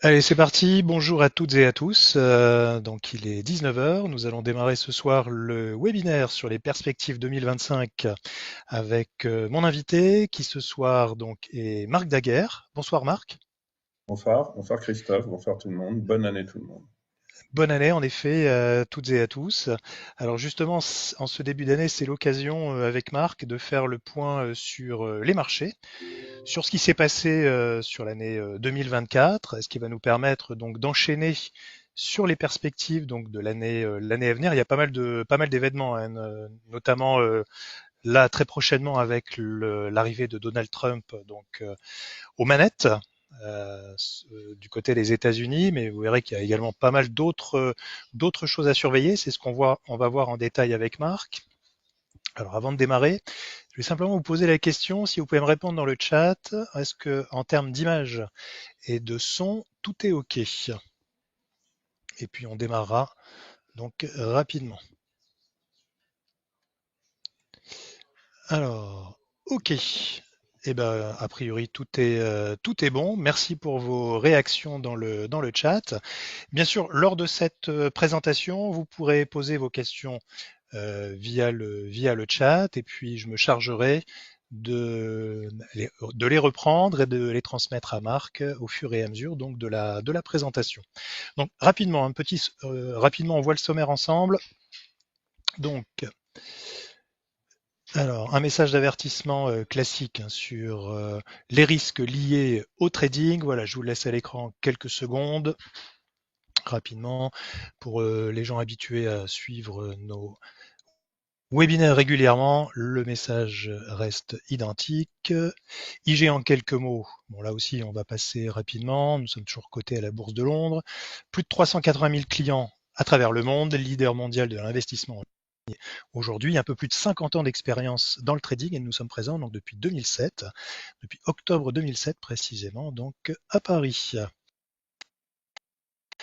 Allez, c'est parti. Bonjour à toutes et à tous. Donc, il est 19 heures. Nous allons démarrer ce soir le webinaire sur les perspectives 2025 avec mon invité qui ce soir donc est Marc Daguerre. Bonsoir Marc. Bonsoir, bonsoir Christophe, bonsoir tout le monde, bonne année tout le monde. Bonne année en effet à toutes et à tous. Alors justement, en ce début d'année, c'est l'occasion avec Marc de faire le point sur les marchés, sur ce qui s'est passé sur l'année 2024, ce qui va nous permettre donc d'enchaîner sur les perspectives donc de l'année à venir. Il y a pas mal d'événements, hein, notamment là très prochainement avec l'arrivée de Donald Trump donc aux manettes. Du côté des États-Unis, mais vous verrez qu'il y a également pas mal d'autres choses à surveiller. C'est ce on va voir en détail avec Marc. Alors avant de démarrer, je vais simplement vous poser la question, si vous pouvez me répondre dans le chat, est-ce que en termes d'image et de son, tout est OK? Et puis on démarrera donc rapidement. Alors, OK. Eh ben, a priori, tout est bon. Merci pour vos réactions dans le chat. Bien sûr, lors de cette présentation, vous pourrez poser vos questions via le chat et puis je me chargerai de les reprendre et de les transmettre à Marc au fur et à mesure donc de la présentation. Donc rapidement, rapidement, on voit le sommaire ensemble. Donc, alors, un message d'avertissement classique hein, sur les risques liés au trading. Voilà, je vous laisse à l'écran quelques secondes rapidement pour les gens habitués à suivre nos webinaires régulièrement. Le message reste identique. IG en quelques mots. Bon, là aussi, on va passer rapidement. Nous sommes toujours cotés à la Bourse de Londres. Plus de 380 000 clients à travers le monde, leader mondial de l'investissement aujourd'hui, un peu plus de 50 ans d'expérience dans le trading et nous sommes présents donc depuis 2007, depuis octobre 2007 précisément, donc à Paris.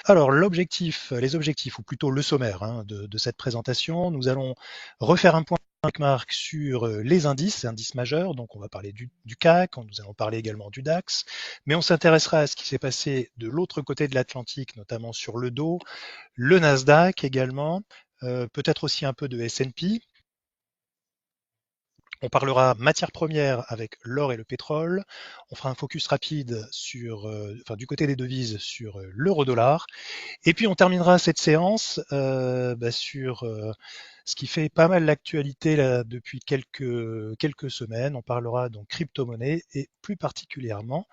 Alors les objectifs, ou plutôt le sommaire hein, de cette présentation, nous allons refaire un point avec Marc sur les indices majeurs, donc on va parler du CAC, nous allons parler également du DAX, mais on s'intéressera à ce qui s'est passé de l'autre côté de l'Atlantique, notamment sur le Dow, le Nasdaq également, peut-être aussi un peu de S&P. On parlera matières premières avec l'or et le pétrole. On fera un focus rapide sur, du côté des devises sur l'euro-dollar. Et puis on terminera cette séance sur ce qui fait pas mal l'actualité là, depuis quelques semaines. On parlera donc crypto-monnaie et plus particulièrement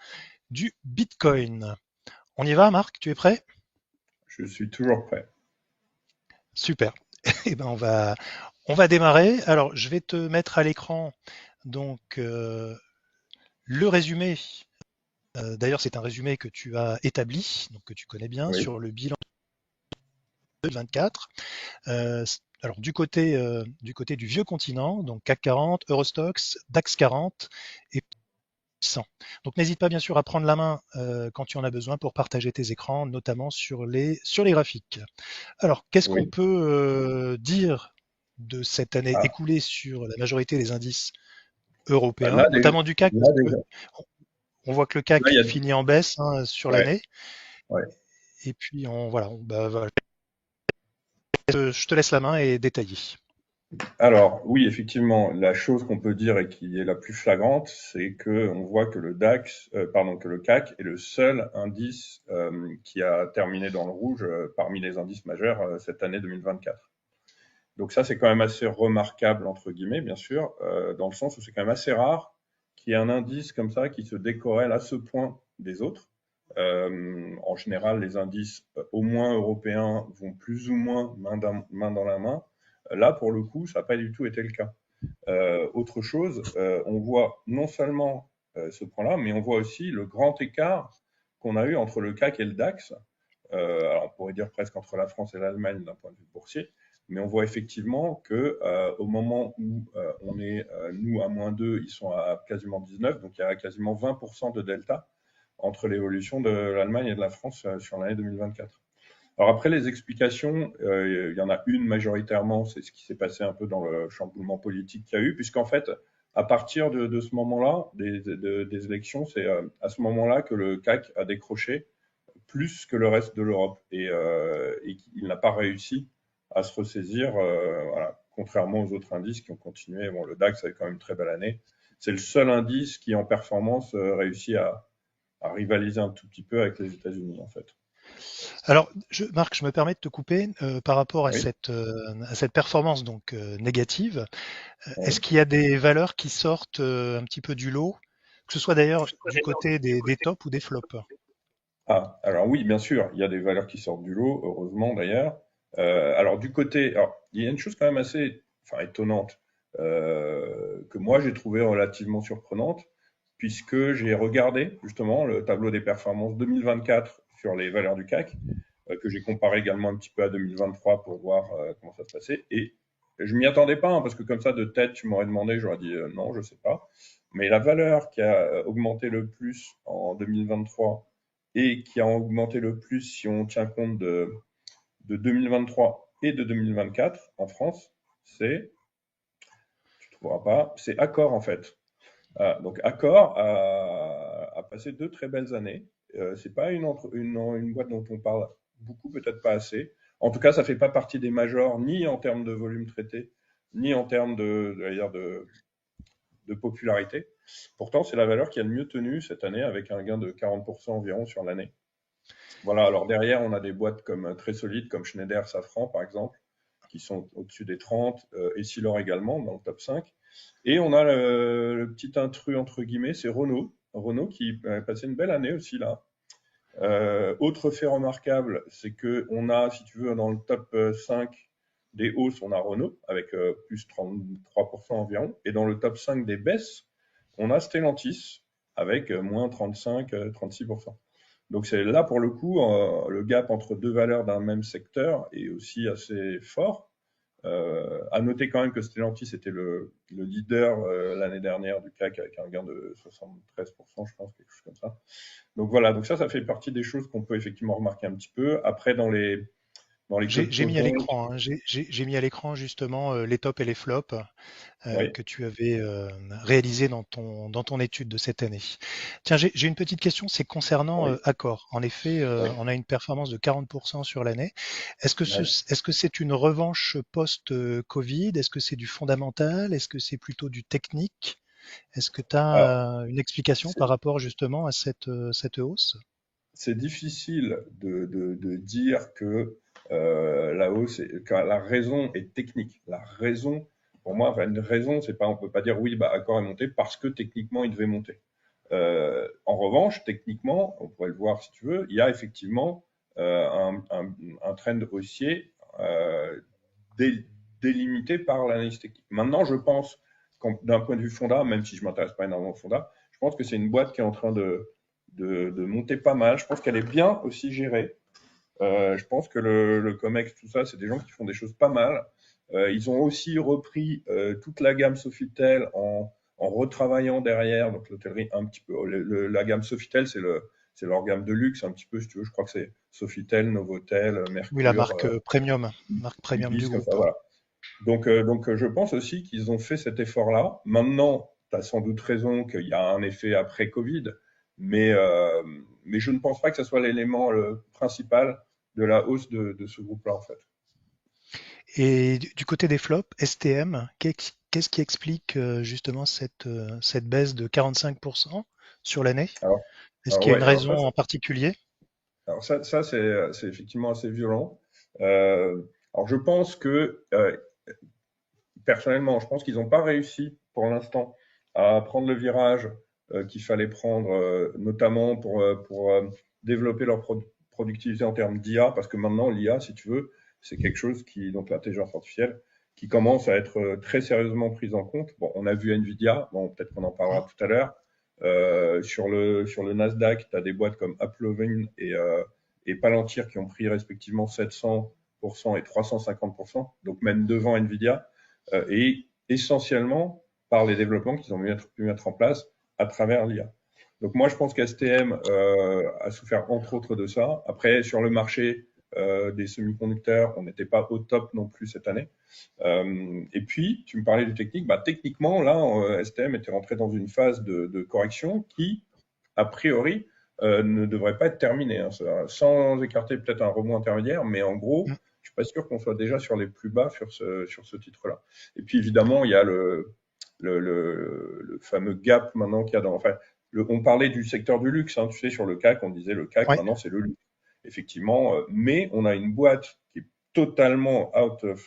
du Bitcoin. On y va, Marc? Tu es prêt? Je suis toujours prêt. Super. Eh ben on va démarrer. Alors je vais te mettre à l'écran donc le résumé. D'ailleurs, c'est un résumé que tu as établi, donc que tu connais bien, Oui. sur le bilan 2024. Euh, alors du côté du vieux continent, donc CAC 40, Eurostox, DAX 40 et 100. Donc n'hésite pas bien sûr à prendre la main quand tu en as besoin pour partager tes écrans, notamment sur les graphiques. Alors qu'est-ce qu'on Oui. peut dire de cette année Ah, écoulée sur la majorité des indices bah européens, notamment du CAC, parce là, que déjà, on voit que le là, il CAC y a, finit en baisse hein, sur ouais, l'année. ouais. Et puis voilà, je te laisse la main et détailler. Alors, oui, effectivement, la chose qu'on peut dire et qui est la plus flagrante, c'est que on voit que le DAX, pardon, que le CAC est le seul indice qui a terminé dans le rouge parmi les indices majeurs cette année 2024. Donc ça, c'est quand même assez remarquable, entre guillemets, bien sûr, dans le sens où c'est quand même assez rare qu'il y ait un indice comme ça qui se décorrèle à ce point des autres. En général, les indices, au moins européens, vont plus ou moins main dans la main. Là, pour le coup, ça n'a pas du tout été le cas. Autre chose, on voit non seulement ce point-là, mais on voit aussi le grand écart qu'on a eu entre le CAC et le DAX. Alors on pourrait dire presque entre la France et l'Allemagne d'un point de vue boursier, mais on voit effectivement que au moment où on est nous à -2, ils sont à quasiment 19, donc il y a quasiment 20% de delta entre l'évolution de l'Allemagne et de la France sur l'année 2024. Alors après les explications, il y en a une majoritairement, c'est ce qui s'est passé un peu dans le chamboulement politique qu'il y a eu, puisqu'en fait, à partir de ce moment-là, des élections, c'est à ce moment-là que le CAC a décroché plus que le reste de l'Europe. Et il n'a pas réussi à se ressaisir, voilà, contrairement aux autres indices qui ont continué. Bon, le DAX avait quand même une très belle année. C'est le seul indice qui, en performance, réussit à rivaliser un tout petit peu avec les États-Unis, en fait. Alors, Marc, je me permets de te couper par rapport Oui, à cette performance donc négative. Est-ce oui. qu'il y a des valeurs qui sortent un petit peu du lot, que ce soit d'ailleurs du côté des tops ou des flops? Ah, alors oui, bien sûr, il y a des valeurs qui sortent du lot, heureusement d'ailleurs. Alors du côté, alors il y a une chose quand même assez, enfin étonnante, que moi j'ai trouvé relativement surprenante, puisque j'ai regardé justement le tableau des performances 2024 sur les valeurs du CAC, que j'ai comparé également un petit peu à 2023 pour voir comment ça se passait. Et je m'y attendais pas, hein, parce que comme ça de tête, tu m'aurais demandé, j'aurais dit non, je sais pas. Mais la valeur qui a augmenté le plus en 2023 et qui a augmenté le plus si on tient compte de 2023 et de 2024 en France, c'est, tu ne trouveras pas, c'est Accor en fait. Donc Accor a passé deux très belles années. C'est pas une boîte dont on parle beaucoup, peut-être pas assez. En tout cas, ça fait pas partie des majors, ni en termes de volume traité, ni en termes d'ailleurs de popularité. Pourtant, c'est la valeur qui a le mieux tenu cette année avec un gain de 40% environ sur l'année. Voilà, alors derrière, on a des boîtes comme très solides, comme Schneider, Safran par exemple, qui sont au-dessus des 30, et Silor également, dans le top 5. Et on a le petit intrus, entre guillemets, c'est Renault. Renault qui a passé une belle année aussi là. Autre fait remarquable, c'est que on a, si tu veux, dans le top 5 des hausses, on a Renault avec plus 33% environ. Et dans le top 5 des baisses, on a Stellantis avec moins 35-36%. Donc c'est là pour le coup, le gap entre deux valeurs d'un même secteur est aussi assez fort. À noter quand même que Stellantis était le leader l'année dernière du CAC avec un gain de 73%, je pense, quelque chose comme ça. Donc voilà, donc ça fait partie des choses qu'on peut effectivement remarquer un petit peu. Après, dans les queues de J'ai mis à peloton, l'écran, hein, j'ai mis à l'écran justement les tops et les flops oui, que tu avais réalisés dans ton étude de cette année. Tiens, j'ai une petite question, c'est concernant oui, Accor. En effet, oui, on a une performance de 40% sur l'année. oui. Est-ce que c'est une revanche post-Covid? Est-ce que c'est du fondamental? Est-ce que c'est plutôt du technique? Est-ce que tu Alors, as une explication c'est par rapport justement à cette hausse? c'est difficile de dire que la hausse, que la raison est technique. La raison, pour moi, enfin, une raison, c'est pas, on peut pas dire oui, bah, Accor est monté parce que techniquement il devait monter. En revanche, techniquement, on pourrait le voir si tu veux, il y a effectivement un trend haussier dé- délimité par l'analyse technique. Maintenant, je pense, d'un point de vue fonda, même si je m'intéresse pas énormément au fonda, je pense que c'est une boîte qui est en train de monter pas mal. Je pense qu'elle est bien aussi gérée. Je pense que le COMEX, tout ça, c'est des gens qui font des choses pas mal. Ils ont aussi repris toute la gamme Sofitel en retravaillant derrière, donc l'hôtellerie un petit peu. La gamme Sofitel, c'est leur gamme de luxe un petit peu, si tu veux. Je crois que c'est Sofitel, Novotel, Oui, la Mercure, marque marque premium du Ibis, comme ça, groupe. voilà. Donc, je pense aussi qu'ils ont fait cet effort-là. Maintenant, tu as sans doute raison qu'il y a un effet après Covid, mais je ne pense pas que ce soit l'élément principal de la hausse de ce groupe-là, en fait. Et du côté des flops, STM, qu'est-ce qui explique justement cette baisse de 45% sur l'année? Alors, Est-ce alors qu'il y a une ouais, raison en particulier? ça c'est effectivement assez violent. Alors, je pense que, personnellement, je pense qu'ils n'ont pas réussi pour l'instant à prendre le virage qu'il fallait prendre, notamment pour développer leur productivité en termes d'IA, parce que maintenant, l'IA, si tu veux, c'est quelque chose qui, donc l'intelligence artificielle, qui commence à être très sérieusement prise en compte. Bon, on a vu Nvidia, bon, peut-être qu'on en parlera tout à l'heure. Sur le Nasdaq, tu as des boîtes comme AppLovin et Palantir qui ont pris respectivement 700% et 350%, donc même devant Nvidia et essentiellement par les développements qu'ils ont pu mettre en place à travers l'IA. Donc moi, je pense qu'STM a souffert entre autres de ça. Après, sur le marché des semi-conducteurs, on n'était pas au top non plus cette année. Et puis, tu me parlais du technique. Bah, techniquement, là, STM était rentré dans une phase de correction qui, a priori, ne devrait pas être terminé, hein, sans écarter peut-être un rebond intermédiaire, mais en gros, Mm. je suis pas sûr qu'on soit déjà sur les plus bas sur ce titre-là. Et puis évidemment, il y a le fameux gap maintenant qu'il y a dans. Enfin, on parlait du secteur du luxe, hein, tu sais, sur le CAC, on disait le CAC Ouais. maintenant c'est le luxe. Effectivement, mais on a une boîte qui est totalement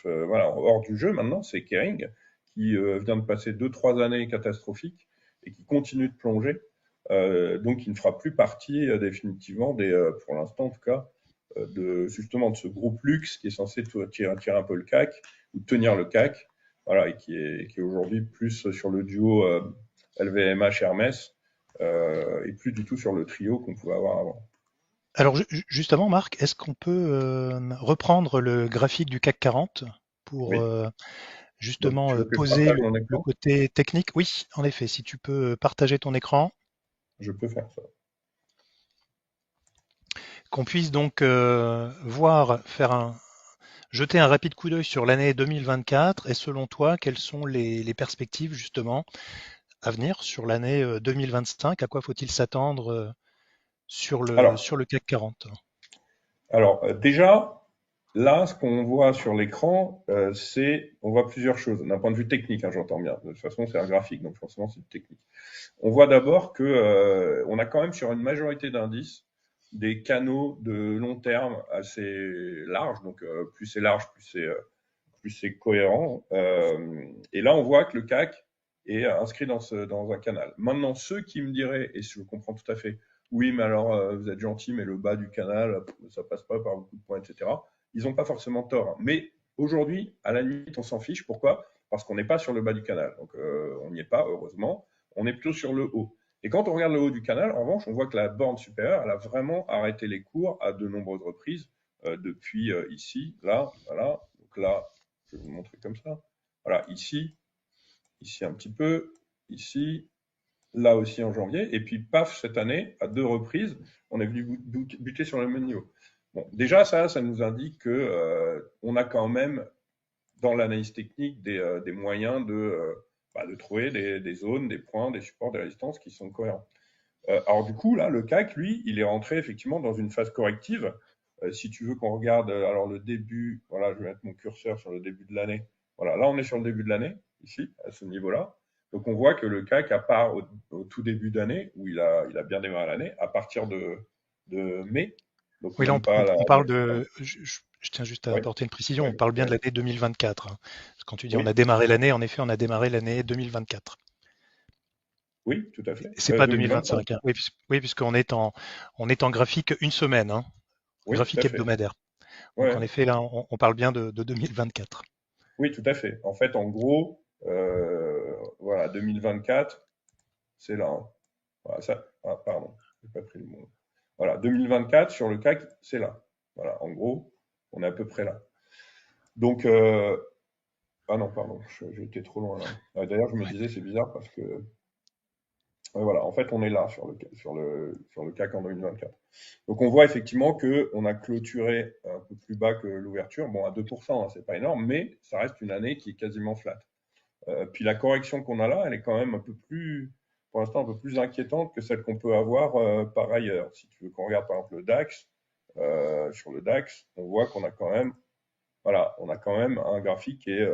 voilà, hors du jeu maintenant, c'est Kering, qui vient de passer 2-3 années catastrophiques et qui continue de plonger. Donc, il ne fera plus partie définitivement pour l'instant en tout cas, justement de ce groupe luxe qui est censé tirer un peu le CAC ou tenir le CAC, voilà, et qui est aujourd'hui plus sur le duo LVMH Hermès et plus du tout sur le trio qu'on pouvait avoir avant. Alors justement, Marc, est-ce qu'on peut reprendre le graphique du CAC 40 pour Oui. Donc, justement tu veux que je poser partage mon le écran? côté technique? Oui, en effet, si tu peux partager ton écran, Je peux faire ça. qu'on puisse donc voir, jeter un rapide coup d'œil sur l'année 2024 et selon toi, quelles sont les perspectives justement à venir sur l'année 2025? À quoi faut-il s'attendre Alors, sur le CAC 40? déjà, là, ce qu'on voit sur l'écran, on voit plusieurs choses. D'un point de vue technique, hein, j'entends bien. De toute façon, c'est un graphique, donc forcément, c'est technique. On voit d'abord que on a quand même sur une majorité d'indices des canaux de long terme assez larges. Donc, plus c'est large, plus c'est cohérent. Et là, on voit que le CAC est inscrit dans un canal. Maintenant, ceux qui me diraient, et je comprends tout à fait, oui, mais alors vous êtes gentil, mais le bas du canal, ça passe pas par beaucoup de points, etc. Ils n'ont pas forcément tort, hein. Mais aujourd'hui, à la limite, on s'en fiche. Pourquoi? Parce qu'on n'est pas sur le bas du canal. Donc, on n'y est pas, heureusement. On est plutôt sur le haut. Et quand on regarde le haut du canal, en revanche, on voit que la borne supérieure, elle a vraiment arrêté les cours à de nombreuses reprises depuis ici, là, voilà. Donc là, je vais vous montrer comme ça. Voilà, ici un petit peu, ici, là aussi en janvier, et puis paf, cette année, à 2 reprises, on est venu buter sur le même niveau. Bon, déjà, ça nous indique que on a quand même, dans l'analyse technique, des moyens de trouver des zones, des points, des supports, des résistances qui sont cohérents. Alors du coup, là, le CAC, lui, il est rentré effectivement dans une phase corrective. Si tu veux qu'on regarde alors le début, voilà, je vais mettre mon curseur sur le début de l'année. Voilà, là on est sur le début de l'année, ici, à ce niveau-là. Donc on voit que le CAC, à part au tout début d'année, où il a bien démarré l'année, à partir de mai, donc Oui, là, même pas on parle de. Je tiens juste à oui, apporter une précision. oui, On parle bien de oui, l'année 2024, hein. Parce que quand tu dis on a oui, démarré l'année, en effet, on a démarré l'année 2024. oui, tout à Et fait. c'est pas 2025, 2025, hein. Oui, oui, puisqu'on est on est en graphique une semaine, hein, oui, tout à graphique fait. hebdomadaire. Donc en Ouais. effet, là, on parle bien de 2024. Oui, tout à fait. En fait, en gros, voilà, 2024, c'est là, hein. Voilà, pardon, j'ai pas pris le mot. Voilà, 2024 sur le CAC, c'est là. Voilà, en gros, on est à peu près là. Donc, ah non, pardon, j'ai été trop loin là. D'ailleurs, je me Ouais. disais, c'est bizarre parce que, voilà, en fait, on est là sur le CAC en 2024. Donc, on voit effectivement que on a clôturé un peu plus bas que l'ouverture. Bon, à 2%, hein, c'est pas énorme, mais ça reste une année qui est quasiment flat. Puis la correction qu'on a là, elle est quand même un peu plus, pour l'instant, un peu plus inquiétante que celle qu'on peut avoir par ailleurs. Si tu veux qu'on regarde par exemple le DAX, sur le DAX, on voit qu'on a quand même, voilà, on a quand même un graphique qui est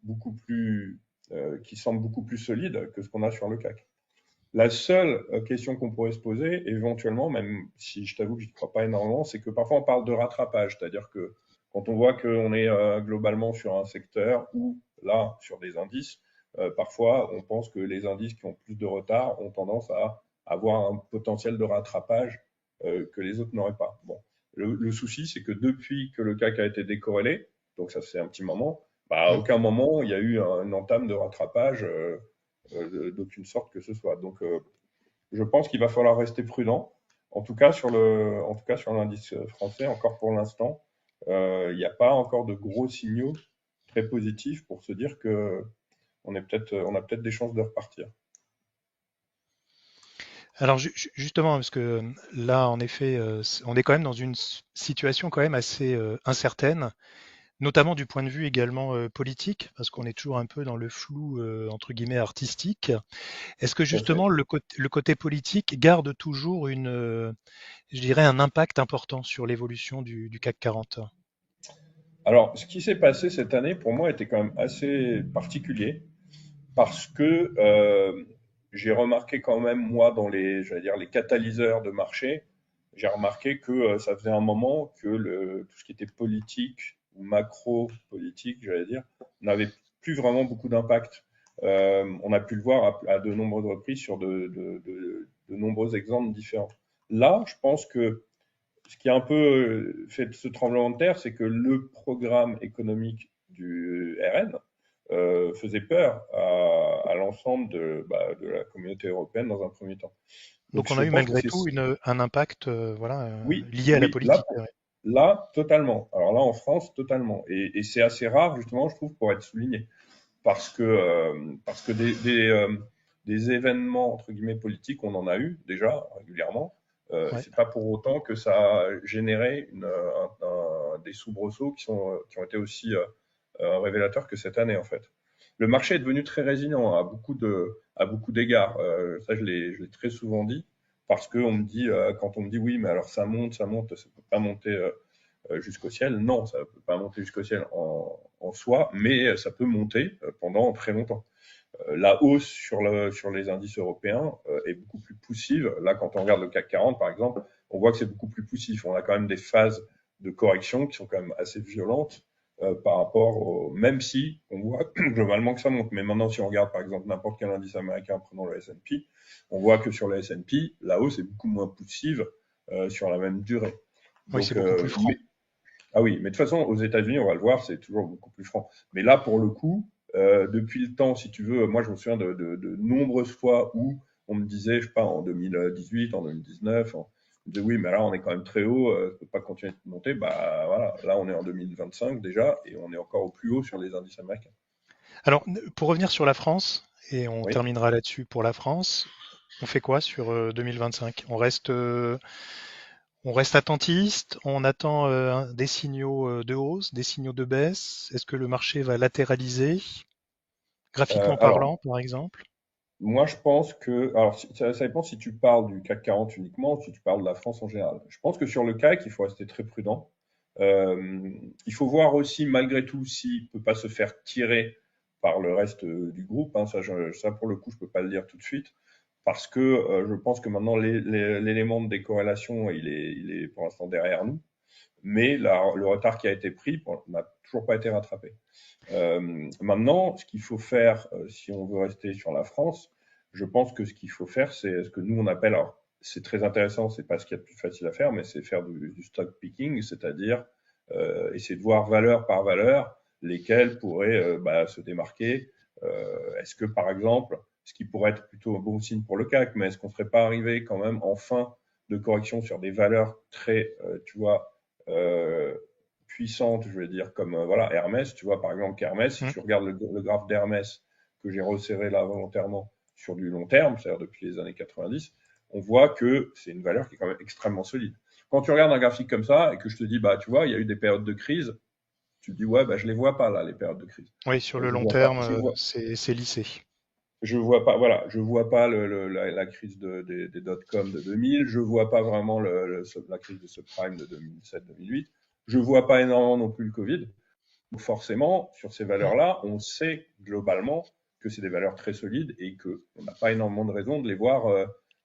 beaucoup plus, qui semble beaucoup plus solide que ce qu'on a sur le CAC. La seule question qu'on pourrait se poser, éventuellement, même si je t'avoue que je n'y crois pas énormément, c'est que parfois on parle de rattrapage, c'est-à-dire que quand on voit qu'on est globalement sur un secteur ou là sur des indices, parfois on pense que les indices qui ont plus de retard ont tendance à avoir un potentiel de rattrapage que les autres n'auraient pas. Bon, le souci c'est que depuis que le CAC a été décorrélé, donc ça c'est un petit moment, bah, à Mm. aucun moment il y a eu une entame de rattrapage d'aucune sorte que ce soit. Donc, je pense qu'il va falloir rester prudent. En tout cas sur l'indice français, encore pour l'instant, il n'y a pas encore de gros signaux très positifs pour se dire que on a peut-être des chances de repartir. Alors justement, parce que là, en effet, on est quand même dans une situation quand même assez incertaine, Notamment du point de vue également politique, parce qu'on est toujours un peu dans le flou entre guillemets artistique. Est-ce que Tout à fait. justement le côté politique garde toujours je dirais, un impact important sur l'évolution du CAC 40? Alors, ce qui s'est passé cette année, pour moi, était quand même assez particulier parce que j'ai remarqué quand même, moi, dans j'allais dire, les catalyseurs de marché, j'ai remarqué que ça faisait un moment que tout ce qui était politique ou macro-politique, j'allais dire, n'avait plus vraiment beaucoup d'impact. On a pu le voir à de nombreuses reprises sur de nombreux exemples différents. Là, je pense que ce qui a un peu fait ce tremblement de terre, c'est que le programme économique du RN faisait peur à l'ensemble de la communauté européenne dans un premier temps. Donc Donc on je a eu pense que malgré c'est tout un impact voilà, oui, lié à la oui, politique. Ouais. là totalement. Alors là en France totalement. Et c'est assez rare justement, je trouve, pour être souligné parce que des événements entre guillemets politiques, on en a eu déjà régulièrement. Ouais. C'est pas pour autant que ça a généré des soubresauts qui ont été aussi révélateurs que cette année en fait. Le marché est devenu très résilient à beaucoup d'égards. Ça, je l'ai très souvent dit parce que quand on me dit oui, mais alors ça monte, ça peut pas monter jusqu'au ciel. Non, ça ne peut pas monter jusqu'au ciel en soi, mais ça peut monter pendant très longtemps. La hausse sur les indices européens est beaucoup plus poussive. Là, quand on regarde le CAC 40, par exemple, on voit que c'est beaucoup plus poussif. On a quand même des phases de correction qui sont quand même assez violentes par rapport même si on voit globalement que ça monte. Mais maintenant, si on regarde par exemple n'importe quel indice américain, prenons le S&P, on voit que sur le S&P, la hausse est beaucoup moins poussive sur la même durée. Oui, c'est Donc, beaucoup plus franc. ah oui, mais de toute façon, aux États-Unis, on va le voir, c'est toujours beaucoup plus franc. Mais là, pour le coup, depuis le temps, si tu veux, moi, je me souviens de nombreuses fois où on me disait, je sais pas, en 2018, en 2019, on me disait, oui, mais là, on est quand même très haut, ça peut pas continuer de monter. Bah voilà, là, on est en 2025 déjà, et on est encore au plus haut sur les indices américains. Alors, pour revenir sur la France, et on Oui. terminera là-dessus pour la France, on fait quoi sur 2025? On reste attentiste, on attend des signaux de hausse, des signaux de baisse. Est-ce que le marché va latéraliser, graphiquement Alors, parlant, par exemple? moi, je pense que, alors, ça dépend si tu parles du CAC 40 uniquement ou si tu parles de la France en général. Je pense que sur le CAC, il faut rester très prudent. Euh, il faut voir aussi, malgré tout, s'il ne peut pas se faire tirer par le reste du groupe. Hein. Ça, pour le coup, je ne peux pas le dire tout de suite. Parce que je pense que maintenant, l'élément de décorrélation, il est pour l'instant derrière nous. Mais le retard qui a été pris n'a toujours pas été rattrapé. Maintenant, ce qu'il faut faire, si on veut rester sur la France, je pense que ce qu'il faut faire, c'est ce que nous on appelle, alors c'est très intéressant, c'est pas ce qu'il y a de plus facile à faire, mais c'est faire du stock picking, c'est-à-dire essayer de voir valeur par valeur lesquelles pourraient se démarquer. Est-ce que par exemple, ce qui pourrait être plutôt un bon signe pour le CAC, mais est-ce qu'on ne serait pas arrivé quand même en fin de correction sur des valeurs très, tu vois, euh, puissante, je vais dire, comme voilà, Hermès, tu vois, par exemple, qu'Hermès, si Hmm. tu regardes le graphe d'Hermès que j'ai resserré là volontairement sur du long terme, c'est-à-dire depuis les années 90, on voit que c'est une valeur qui est quand même extrêmement solide. Quand tu regardes un graphique comme ça et que je te dis, bah, tu vois, il y a eu des périodes de crise, tu te dis, ouais, bah, je les vois pas là, les périodes de crise. Oui, sur le Je long vois pas, terme, c'est lissé. je vois pas, voilà, je vois pas la crise des dot-com de 2000, je vois pas vraiment la crise de subprime de 2007-2008, je vois pas énormément non plus le Covid. Donc forcément, sur ces Hmm. valeurs-là, on sait globalement que c'est des valeurs très solides et qu'on n'a pas énormément de raisons de les voir,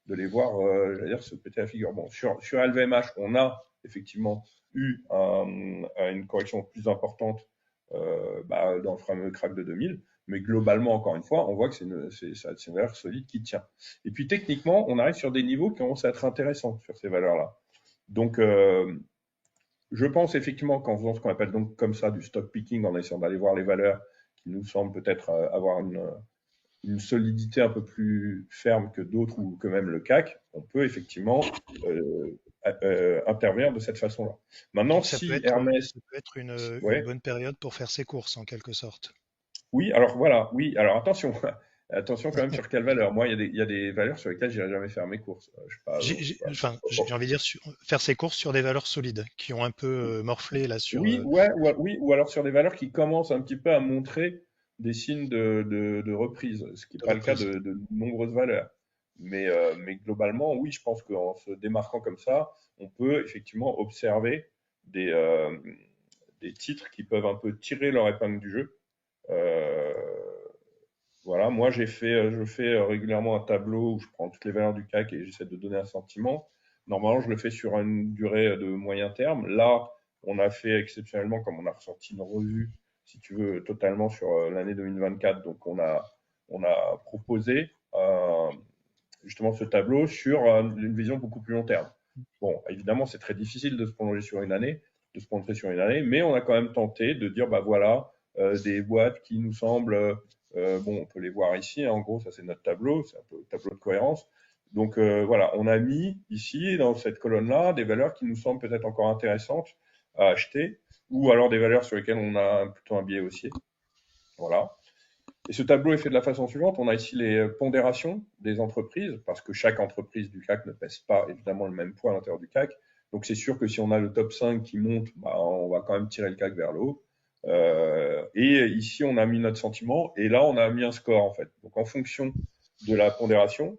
j'allais dire, se péter la figure. Bon, sur LVMH, on a effectivement eu une correction plus importante dans le fameux crack de 2000, mais globalement, encore une fois, on voit que c'est une valeur solide qui tient. Et puis techniquement, on arrive sur des niveaux qui commencent à être intéressants sur ces valeurs-là. Donc, je pense effectivement qu'en faisant ce qu'on appelle donc comme ça du stock picking, en essayant d'aller voir les valeurs qui nous semblent peut-être avoir une solidité un peu plus ferme que d'autres ou que même le CAC, on peut effectivement intervenir de cette façon-là. Maintenant, Donc si Hermès, ça peut être une ouais, bonne période pour faire ses courses en quelque sorte. oui, alors voilà, oui, alors attention, Attention quand même sur quelle valeur. Moi, il y a des valeurs sur lesquelles j'irai jamais faire mes courses. Je sais pas. Voilà. Enfin, Oh, j'ai oh. envie de dire faire ses courses sur des valeurs solides qui ont un peu morflé là sur. Oui, ouais, oui, ou alors sur des valeurs qui commencent un petit peu à montrer des signes de reprise, ce qui n'est De pas le cas reprise. de nombreuses valeurs. Mais globalement, oui, je pense qu'en se démarquant comme ça, on peut effectivement observer des, euh, des titres qui peuvent un peu tirer leur épingle du jeu. Euh, voilà, moi je fais régulièrement un tableau où je prends toutes les valeurs du CAC et j'essaie de donner un sentiment. Normalement, je le fais sur une durée de moyen terme. Là, on a fait exceptionnellement, comme on a ressorti une revue, si tu veux, totalement sur l'année 2024. Donc, on a proposé justement ce tableau sur une vision beaucoup plus long terme. Bon, évidemment, c'est très difficile de se plonger sur une année, de se plonger sur une année, mais on a quand même tenté de dire, bah voilà, des boîtes qui nous semblent bon, on peut les voir ici. Hein, en gros, ça c'est notre tableau, c'est un peu le tableau de cohérence. Donc voilà, on a mis ici dans cette colonne-là des valeurs qui nous semblent peut-être encore intéressantes à acheter, ou alors des valeurs sur lesquelles on a plutôt un biais haussier. Voilà. Et ce tableau est fait de la façon suivante. On a ici les pondérations des entreprises, parce que chaque entreprise du CAC ne pèse pas évidemment le même poids à l'intérieur du CAC. Donc c'est sûr que si on a le top 5 qui monte, bah, on va quand même tirer le CAC vers le haut. Et ici, on a mis notre sentiment, et là, on a mis un score en fait. Donc en fonction de la pondération,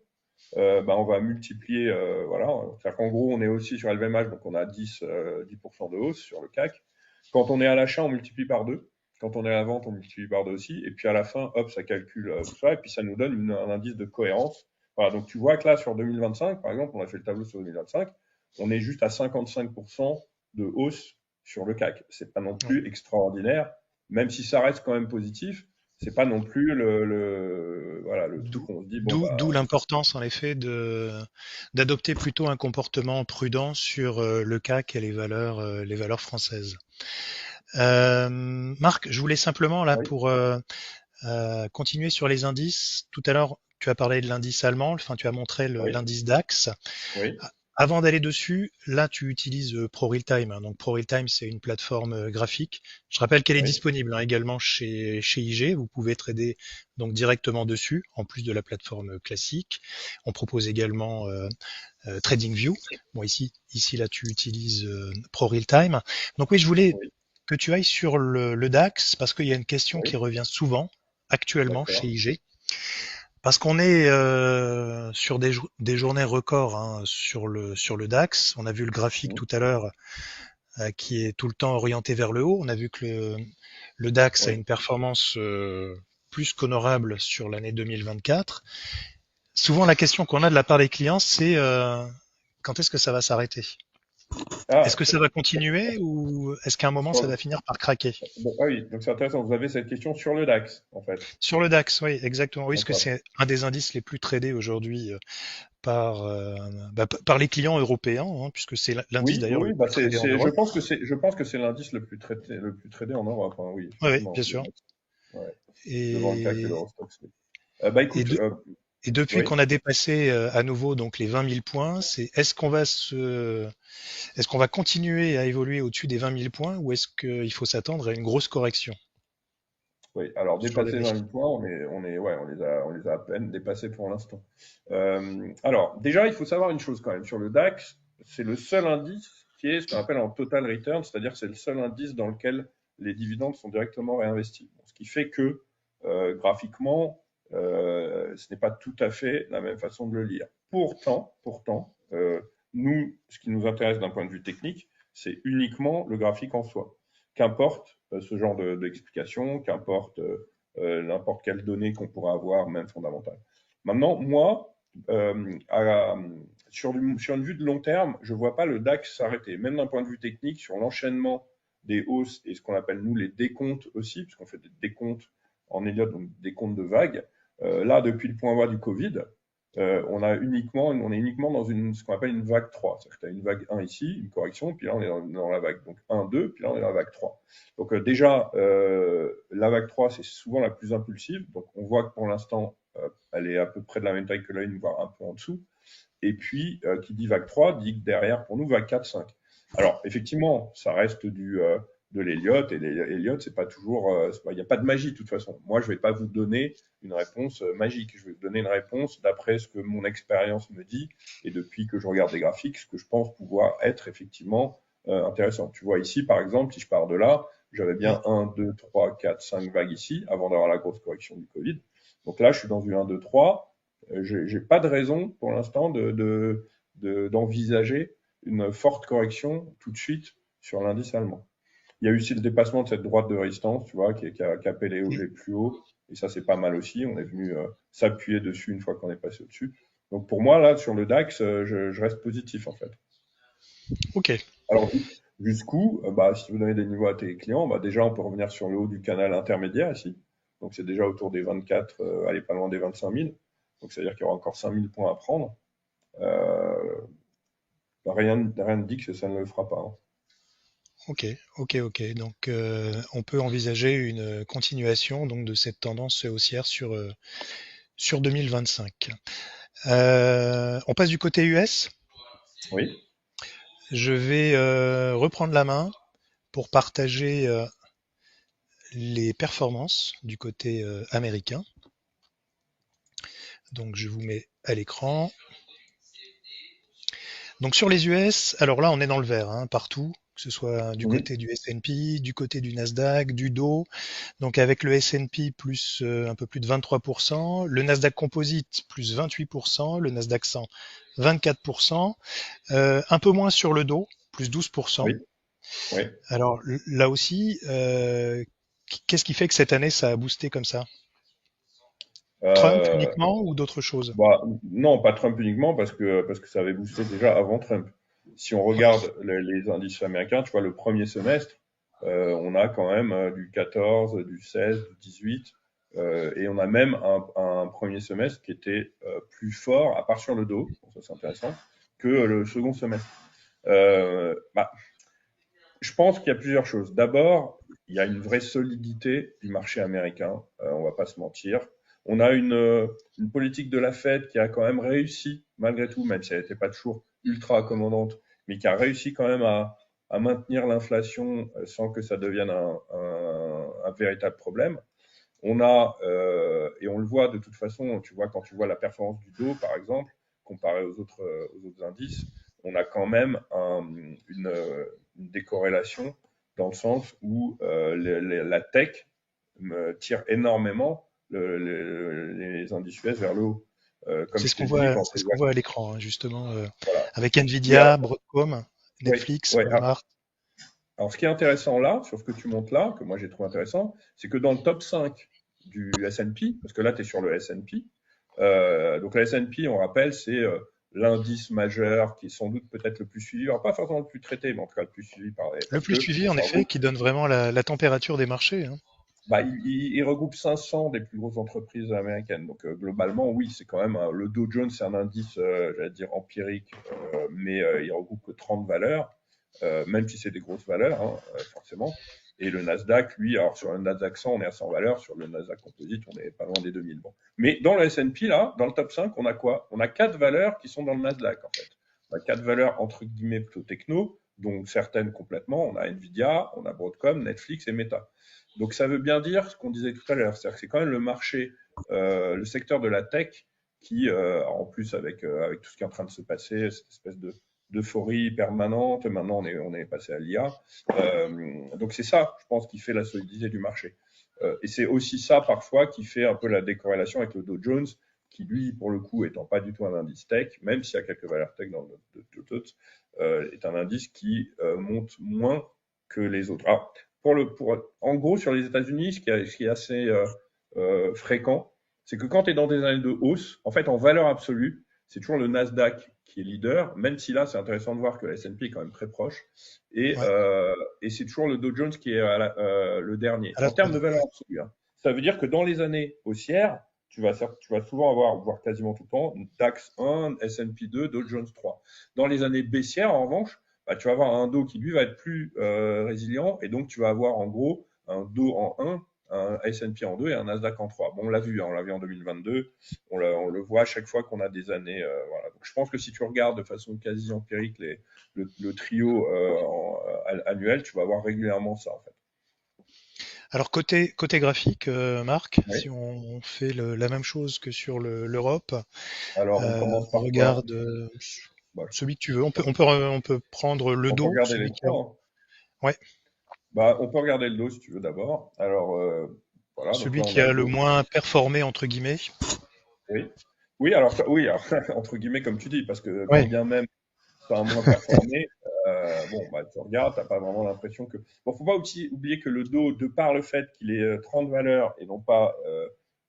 bah, on va multiplier, voilà. C'est-à-dire qu'en gros, on est aussi sur LVMH, donc on a 10% de hausse sur le CAC. Quand on est à l'achat, on multiplie par 2. Quand on est à la vente, on multiplie par 2 aussi. Et puis à la fin, hop, ça calcule tout ça, et puis ça nous donne un indice de cohérence. Voilà, donc tu vois que là, sur 2025, par exemple, on a fait le tableau sur 2025, on est juste à 55% de hausse sur le CAC. C'est pas non Ouais. plus extraordinaire, même si ça reste quand même positif. C'est pas non plus voilà, le truc D'où, où on se dit, bon, d'où bah, l'importance en effet d'adopter plutôt un comportement prudent sur le CAC et les valeurs françaises. Marc, je voulais simplement là oui, pour continuer sur les indices. Tout à l'heure, tu as parlé de l'indice allemand, enfin tu as montré oui, l'indice DAX. oui, Avant d'aller dessus, là tu utilises ProRealTime, hein. Donc ProRealTime, c'est une plateforme graphique. Je rappelle qu'elle est oui, disponible hein, également chez IG. Vous pouvez trader donc directement dessus, en plus de la plateforme classique. On propose également TradingView. Bon ici là tu utilises ProRealTime. Donc oui, je voulais oui, que tu ailles sur le DAX parce qu'il y a une question qui oui, revient souvent actuellement chez d'accord. IG. Parce qu'on est sur des journées records hein, sur le DAX. On a vu le graphique Mmh, tout à l'heure qui est tout le temps orienté vers le haut. On a vu que le DAX a oui. une performance plus qu'honorable sur l'année 2024. Souvent, la question qu'on a de la part des clients, c'est quand est-ce que ça va s'arrêter? Est-ce Ah, que ça va continuer ou est-ce qu'à un moment, ça va sur, finir par craquer? ah oui, donc c'est intéressant. Vous avez cette question sur le DAX, en fait. Sur le DAX, oui, exactement. Oui, parce que D'accord. c'est un des indices les plus tradés aujourd'hui par les clients européens, hein, puisque c'est l'indice Oui, d'ailleurs oui, le oui, bah plus tradé en je Europe. pense que je pense que c'est l'indice le plus tradé en Europe. Hein, oui, Oui, oui, effectivement. bien sûr. Ouais, devant le CAC et Et, l'Eurostoxx. Oui. Bah et, écoute, de- et depuis oui. qu'on a dépassé à nouveau donc les 20 000 points, c'est est-ce qu'on va continuer à évoluer au-dessus des 20 000 points ou est-ce qu'il faut s'attendre à une grosse correction Oui, alors sur les dépasser 20 prix? 000 points, ouais, on les a à peine dépassés pour l'instant. Alors, déjà, il faut savoir une chose quand même. Sur le DAX, c'est le seul indice qui est ce qu'on appelle en total return, c'est-à-dire c'est le seul indice dans lequel les dividendes sont directement réinvestis. Bon, ce qui fait que, graphiquement, ce n'est pas tout à fait la même façon de le lire. Pourtant, nous, ce qui nous intéresse d'un point de vue technique, c'est uniquement le graphique en soi. Qu'importe ce genre d'explication, qu'importe n'importe quelle donnée qu'on pourra avoir, même fondamentale. Maintenant, moi, sur une vue de long terme, je ne vois pas le DAX s'arrêter, même d'un point de vue technique, sur l'enchaînement des hausses et ce qu'on appelle nous les décomptes aussi, puisqu'on fait des décomptes en Elliott, donc des comptes de vagues. Là, depuis le point bas du Covid, on est uniquement dans ce qu'on appelle une vague 3. C'est-à-dire que tu as une vague 1 ici, une correction, puis là on est dans la vague donc 1, 2, puis là on est dans la vague 3. Donc déjà, la vague 3, c'est souvent la plus impulsive. Donc on voit que pour l'instant, elle est à peu près de la même taille que la 1, voire un peu en dessous. Et puis, qui dit vague 3, dit que derrière, pour nous, vague 4, 5. Alors, effectivement, ça reste de l'Elliott. Et l'Elliott, c'est pas toujours, il n'y a pas de magie de toute façon. Moi, je vais pas vous donner une réponse magique. Je vais vous donner une réponse d'après ce que mon expérience me dit et depuis que je regarde des graphiques, ce que je pense pouvoir être effectivement intéressant. Tu vois ici, par exemple, si je pars de là, j'avais bien 1, 2, 3, 4, 5 vagues ici avant d'avoir la grosse correction du Covid. Donc là, je suis dans une 1, 2, 3. J'ai pas de raison pour l'instant d'envisager une forte correction tout de suite sur l'indice allemand. Il y a eu aussi le dépassement de cette droite de résistance, tu vois, qui a capé les plus hauts. Et ça, c'est pas mal aussi. On est venu s'appuyer dessus une fois qu'on est passé au-dessus. Donc pour moi, là, sur le DAX, je reste positif en fait. Ok. Alors, jusqu'où si vous donnez des niveaux à tes clients, déjà, on peut revenir sur le haut du canal intermédiaire ici. Donc, c'est déjà autour des 24, allez, pas loin des 25 000. Donc, c'est-à-dire qu'il y aura encore 5 000 points à prendre. Euh, rien ne dit que ça ne le fera pas, hein. Ok, ok. Donc, on peut envisager une continuation donc de cette tendance haussière sur 2025. On passe du côté US. Oui. Je vais reprendre la main pour partager les performances du côté américain. Donc, je vous mets à l'écran. Donc, sur les US, alors là, on est dans le vert hein, partout, que ce soit du Mhm. côté du S&P, du côté du Nasdaq, du Dow. Donc, avec le S&P plus un peu plus de 23%, le Nasdaq Composite plus 28%, le Nasdaq 100 24%, un peu moins sur le Dow, plus 12%. Oui. Oui. Alors là aussi, qu'est-ce qui fait que cette année ça a boosté comme ça? Trump Euh, uniquement ou d'autres choses? non, pas Trump uniquement, parce que ça avait boosté déjà avant Trump. Si on Ouais. regarde les indices américains, tu vois, le premier semestre, on a quand même du 14, du 16, du 18, et on a même un premier semestre qui était plus fort, à part sur le dos, bon, ça c'est intéressant, que le second semestre. Je pense qu'il y a plusieurs choses. D'abord, il y a une vraie solidité du marché américain, on va pas se mentir. On a une politique de la Fed qui a quand même réussi, malgré tout, même si elle n'était pas toujours ultra accommodante, mais qui a réussi quand même à maintenir l'inflation sans que ça devienne un véritable problème. On a, et on le voit de toute façon, tu vois, quand tu vois la performance du Dow, par exemple, comparé aux autres indices, on a quand même une décorrélation dans le sens où la tech tire énormément les indices US vers le haut. Comme C'est je t'ai dit, quand ce tu qu'on vois, voit à l'écran, hein, justement, voilà. avec Et Nvidia, Broadcom, oui, Netflix, ouais. Walmart. Alors, ce qui est intéressant là, sur ce que tu montes là, que moi j'ai trouvé intéressant, c'est que dans le top 5 du S&P, parce que là tu es sur le S&P, donc le S&P, on rappelle, c'est l'indice majeur qui est sans doute peut-être le plus suivi, alors pas forcément le plus traité, mais en tout cas le plus suivi Le parce plus que suivi, en ça effet, regroupe, qui donne vraiment la température des marchés, hein. il regroupe 500 des plus grosses entreprises américaines. Donc globalement, oui, c'est quand même le Dow Jones, c'est un indice, j'allais dire empirique, mais il regroupe que 30 valeurs, même si c'est des grosses valeurs, hein, forcément. Et le Nasdaq, lui, alors sur le Nasdaq 100, on est à 100 valeurs, sur le Nasdaq Composite, on est pas loin des 2000. Bon. Mais dans le S&P, là, dans le top 5, on a quoi? On a 4 valeurs qui sont dans le Nasdaq, en fait. On a 4 valeurs, entre guillemets, plutôt techno, dont certaines complètement. On a Nvidia, on a Broadcom, Netflix et Meta. Donc ça veut bien dire ce qu'on disait tout à l'heure, c'est-à-dire que c'est quand même le marché, le secteur de la tech qui, en plus avec tout ce qui est en train de se passer, cette espèce d'euphorie permanente, maintenant on est passé à l'IA, donc c'est ça, je pense, qui fait la solidité du marché. Et c'est aussi ça parfois qui fait un peu la décorrélation avec le Dow Jones, qui lui, pour le coup, étant pas du tout un indice tech, même s'il y a quelques valeurs tech dans le Dow Jones, est un indice qui monte moins que les autres. Alors, en gros, sur les États-Unis, ce qui est assez fréquent, c'est que quand tu es dans des années de hausse, en fait, en valeur absolue, c'est toujours le Nasdaq qui est leader, même si là, c'est intéressant de voir que le S&P est quand même très proche. Et, Ouais, euh, et c'est toujours le Dow Jones qui est le dernier. à la En termes de traîne. valeur absolue, hein. Ça veut dire que dans les années haussières, tu vas souvent avoir, voire quasiment tout le temps, DAX 1, S&P 2, Dow Jones 3. Dans les années baissières, en revanche, tu vas avoir un dos qui lui va être plus résilient et donc tu vas avoir en gros un dos en 1 un S&P en 2 et un Nasdaq en 3. Bon, on l'a vu, hein, on l'a vu en 2022, on le voit à chaque fois qu'on a des années. Voilà. Donc, je pense que si tu regardes de façon quasi empirique le trio annuel, tu vas voir régulièrement ça en fait. Alors côté graphique, Marc, Oui. si on fait la même chose que sur l'Europe, Alors, on commence on par quoi? regarde Bah, celui que tu veux. On peut prendre le on peut dos, regarder les celui qui a. trois, hein. Ouais, Bah, on peut regarder le dos si tu veux d'abord. Alors, voilà, donc celui là, on qui a a le le dos. moins performé entre guillemets. Oui. Oui, alors, entre guillemets, comme tu dis, parce que quand Ouais. bien même ça a moins performé, bon, bah, tu regardes, t'as pas vraiment l'impression que. Bon, faut pas aussi oublier que le dos, de par le fait qu'il ait 30 valeurs et non pas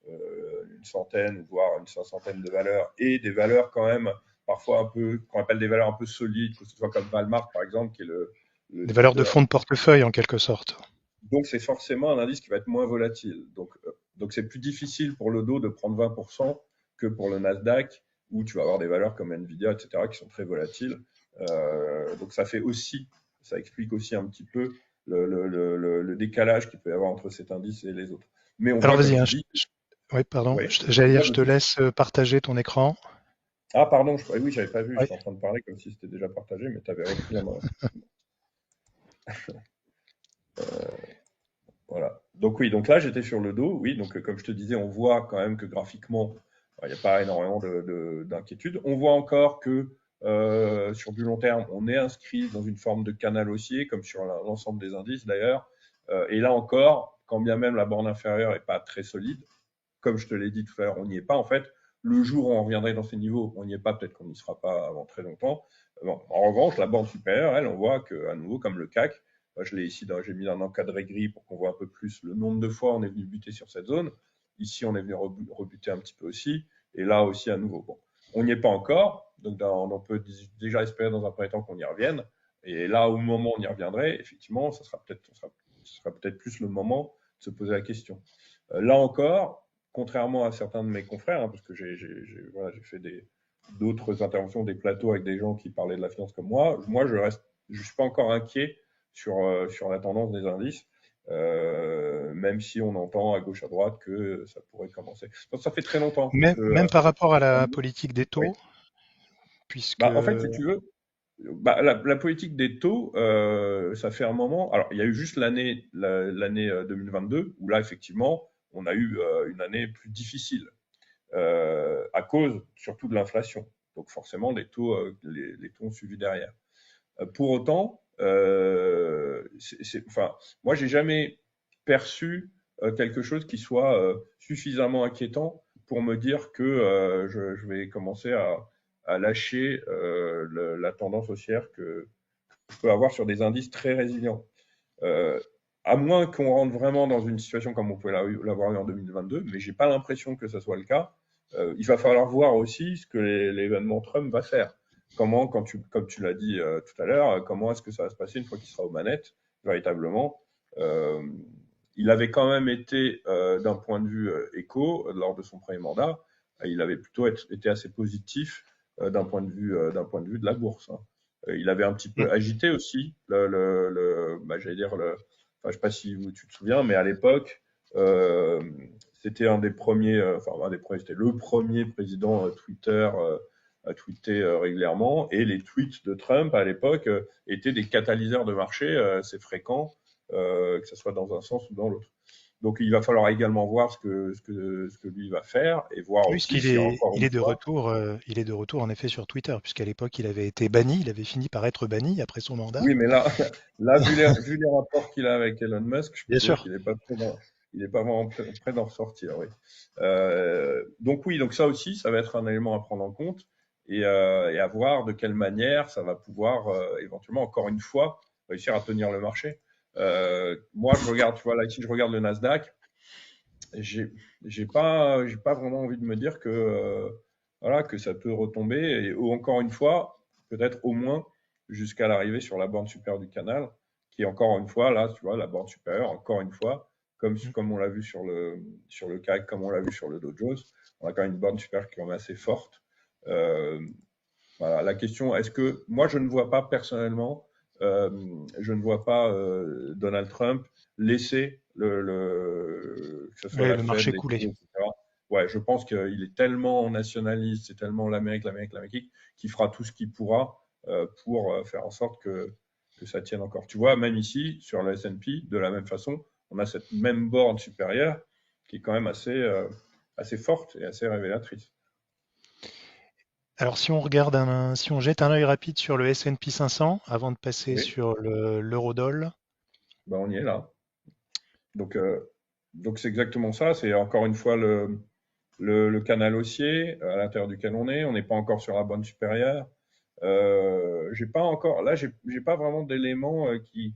une centaine, voire une cinquantaine de valeurs, et des valeurs quand même parfois un peu, qu'on appelle des valeurs un peu solides, que ce soit comme Valmart par exemple, qui est le Des valeurs de leader. fonds de portefeuille en quelque sorte. Donc, c'est forcément un indice qui va être moins volatile. Donc c'est plus difficile pour le dos de prendre 20% que pour le Nasdaq, où tu vas avoir des valeurs comme Nvidia, etc., qui sont très volatiles. Donc, ça explique aussi un petit peu le décalage qu'il peut y avoir entre cet indice et les autres. Mais on Alors voit, comme vas-y, hein, tu dis, ouais, pardon. oui, J'allais dire, moi, je te laisse partager ton écran. ah, pardon, oui, j'avais pas vu, Ouais. j'étais en train de parler comme si c'était déjà partagé, mais tu avais repris la main. Voilà. Donc oui, donc là j'étais sur le dos, oui, donc comme je te disais, on voit quand même que graphiquement, il n'y a pas énormément d'inquiétude. On voit encore que sur du long terme, on est inscrit dans une forme de canal haussier, comme sur l'ensemble des indices d'ailleurs. Et là encore, quand bien même la borne inférieure n'est pas très solide, comme je te l'ai dit tout à l'heure, on n'y est pas en fait. Le jour où on reviendrait dans ces niveaux, on n'y est pas, peut-être qu'on n'y sera pas avant très longtemps. Bon, en revanche, la borne supérieure, elle, on voit qu'à nouveau, comme le CAC, je l'ai ici, j'ai mis un encadré gris pour qu'on voit un peu plus le nombre de fois on est venu buter sur cette zone. Ici, on est venu rebuter un petit peu aussi. Et là aussi, à nouveau. Bon, on n'y est pas encore. Donc, on peut déjà espérer dans un premier temps qu'on y revienne. Et là, au moment où on y reviendrait, effectivement, ça sera peut-être plus le moment de se poser la question. Là encore, contrairement à certains de mes confrères, hein, parce que j'ai fait d'autres interventions, des plateaux avec des gens qui parlaient de la finance comme moi je suis pas encore inquiet sur la tendance des indices, même si on entend à gauche à droite que ça pourrait commencer. Donc, ça fait très longtemps Même, que même par rapport à la politique des oui. taux, puisque Bah, en fait, si tu veux, bah, la politique des taux, ça fait un moment. Alors, il y a eu juste l'année 2022 où là, effectivement, on a eu une année plus difficile à cause surtout de l'inflation. Donc, forcément, les taux ont suivi derrière. Pour autant, enfin, moi, j'ai jamais perçu quelque chose qui soit suffisamment inquiétant pour me dire que je vais commencer à lâcher la tendance haussière que je peux avoir sur des indices très résilients. Euh, à moins qu'on rentre vraiment dans une situation comme on pouvait l'avoir eu en 2022, mais j'ai pas l'impression que ce soit le cas. Il va falloir voir aussi ce que l'événement Trump va faire. Comment, comme tu l'as dit tout à l'heure, comment est-ce que ça va se passer une fois qu'il sera aux manettes, véritablement. Euh, il avait quand même été, d'un point de vue éco, lors de son premier mandat, il avait plutôt été assez positif d'un point de vue de la bourse, hein. Il avait un petit peu agité aussi j'allais dire enfin, je sais pas si tu te souviens, mais à l'époque, euh, c'était un des premiers, c'était le premier président Twitter à tweeter régulièrement, et les tweets de Trump à l'époque étaient des catalyseurs de marché assez fréquents, que ce soit dans un sens ou dans l'autre. Donc il va falloir également voir ce que lui va faire, et voir oui, aussi si encore il une est de fois. retour, il est de retour en effet sur Twitter, puisqu'à l'époque il avait été banni, il avait fini par être banni après son mandat. Oui, mais là, là vu les rapports qu'il a avec Elon Musk, je peux Bien te dire sûr. qu'il n'est pas il est pas vraiment prêt d'en ressortir, oui. Donc oui, donc ça aussi, ça va être un élément à prendre en compte, et à voir de quelle manière ça va pouvoir éventuellement, encore une fois, réussir à tenir le marché. Moi, je regarde, tu vois, là ici, je regarde le Nasdaq. J'ai j'ai pas vraiment envie de me dire que voilà, que ça peut retomber, ou encore une fois, peut-être au moins jusqu'à l'arrivée sur la borne supérieure du canal, qui est encore une fois là, tu vois, la borne supérieure, encore une fois, comme on l'a vu sur le CAC, comme on l'a vu sur le Dow Jones, on a quand même une borne supérieure qui est quand même assez forte. Euh, voilà, la question, est-ce que moi je ne vois pas personnellement, je ne vois pas Donald Trump laisser que ce soit Ouais, la le Fed, marché les coulé. taux, etc. Ouais, je pense qu'il est tellement nationaliste, c'est tellement l'Amérique, qu'il fera tout ce qu'il pourra pour faire en sorte que ça tienne encore. Tu vois, même ici, sur le S&P, de la même façon, on a cette même borne supérieure qui est quand même assez forte et assez révélatrice. Alors si on regarde si on jette un œil rapide sur le S&P 500 avant de passer Oui, sur l'eurodoll. ben on y est là. Donc, donc c'est exactement ça. C'est encore une fois le canal haussier à l'intérieur duquel on est. On n'est pas encore sur la bande supérieure. J'ai pas encore, là, j'ai pas vraiment d'éléments qui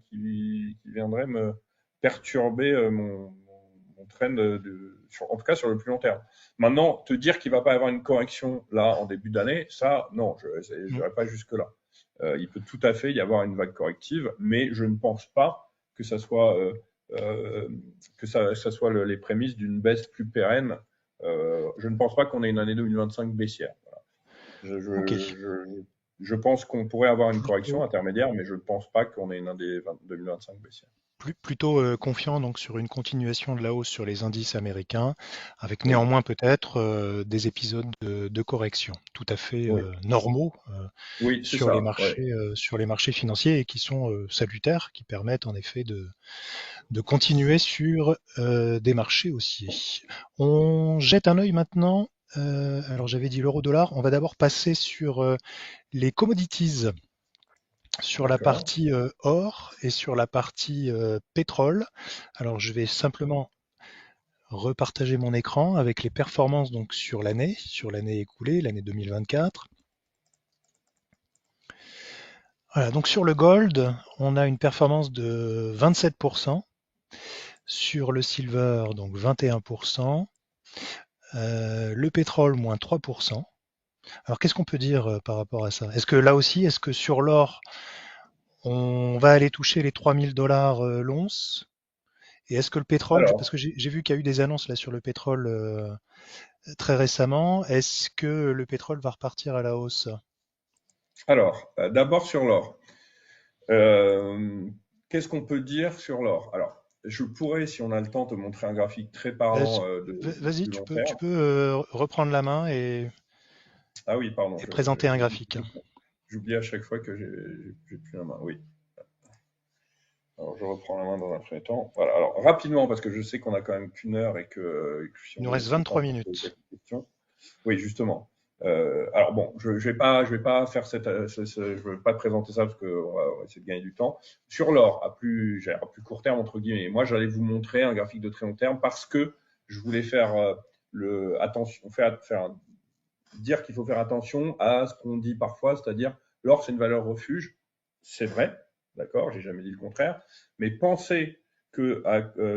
viendraient me perturber mon trend en tout cas sur le plus long terme. Maintenant, te dire qu'il va pas y avoir une correction là en début d'année, ça, non, je Mm. n'irai pas jusque là. Il peut tout à fait y avoir une vague corrective, mais je ne pense pas que ça soit euh, ça soit les prémices d'une baisse plus pérenne. Je ne pense pas qu'on ait une année 2025 baissière. Je, Ok. je, je, je pense qu'on pourrait avoir une correction Plutôt, intermédiaire, mais je ne pense pas qu'on ait une année 2025 baissière. plutôt confiant donc sur une continuation de la hausse sur les indices américains, avec Oui, néanmoins peut-être des épisodes de correction tout à fait oui, normaux oui, c'est ça. Ouais. sur les marchés financiers et qui sont salutaires, qui permettent en effet de continuer sur des marchés haussiers. On jette un œil maintenant. Alors j'avais dit l'euro-dollar. On va d'abord passer sur les commodities, sur la D'accord. partie or et sur la partie pétrole. Alors je vais simplement repartager mon écran avec les performances donc sur l'année écoulée, l'année 2024. Voilà, donc sur le gold, on a une performance de 27%, sur le silver donc 21%, le pétrole moins 3%. Alors qu'est-ce qu'on peut dire par rapport à ça? Est-ce que là aussi, est-ce que sur l'or, on va aller toucher les 3000 $ l'once? Et est-ce que le pétrole, parce Alors, que j'ai vu qu'il y a eu des annonces là sur le pétrole très récemment, est-ce que le pétrole va repartir à la hausse? d'abord sur l'or. Euh, Qu'est-ce qu'on peut dire sur l'or? Alors, je pourrais, si on a le temps, te montrer un graphique très Vas-y, parlant de vas-y, plus long tu terme. peux reprendre la main Ah oui, pardon, et présenter un graphique. j'oublie à chaque fois que j'ai plus la main. Oui. Alors, je reprends la main dans un premier temps. Voilà. Alors, rapidement, parce que je sais qu'on a quand même qu'une heure et que si Il on nous veut reste laisser le temps 23 pour poser minutes. quelques questions. Oui, justement. Alors bon, je vais pas faire je vais pas présenter ça parce on va essayer de gagner du temps. Sur l'or, à plus court terme entre guillemets. Moi, j'allais vous montrer un graphique de très long terme parce que je voulais faire dire qu'il faut faire attention à ce qu'on dit parfois, c'est-à-dire l'or c'est une valeur refuge. C'est vrai, d'accord, j'ai jamais dit le contraire, mais pensez que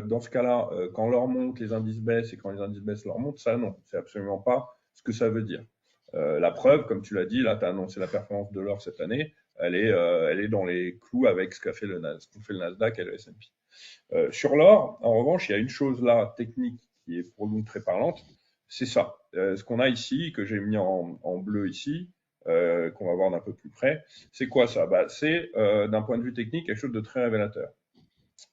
dans ce cas-là, quand l'or monte, les indices baissent et quand les indices baissent, l'or monte, ça non, c'est absolument pas ce que ça veut dire. La preuve, comme tu l'as dit, là, tu as annoncé la performance de l'or cette année, elle est dans les clous avec ce qu'a fait ce qu'ont fait le Nasdaq et le S&P. Sur l'or, en revanche, il y a une chose là, technique, qui est pour nous très parlante, c'est ça. Ce qu'on a ici, que j'ai mis en bleu ici, qu'on va voir d'un peu plus près, c'est quoi ça? C'est, d'un point de vue technique, quelque chose de très révélateur.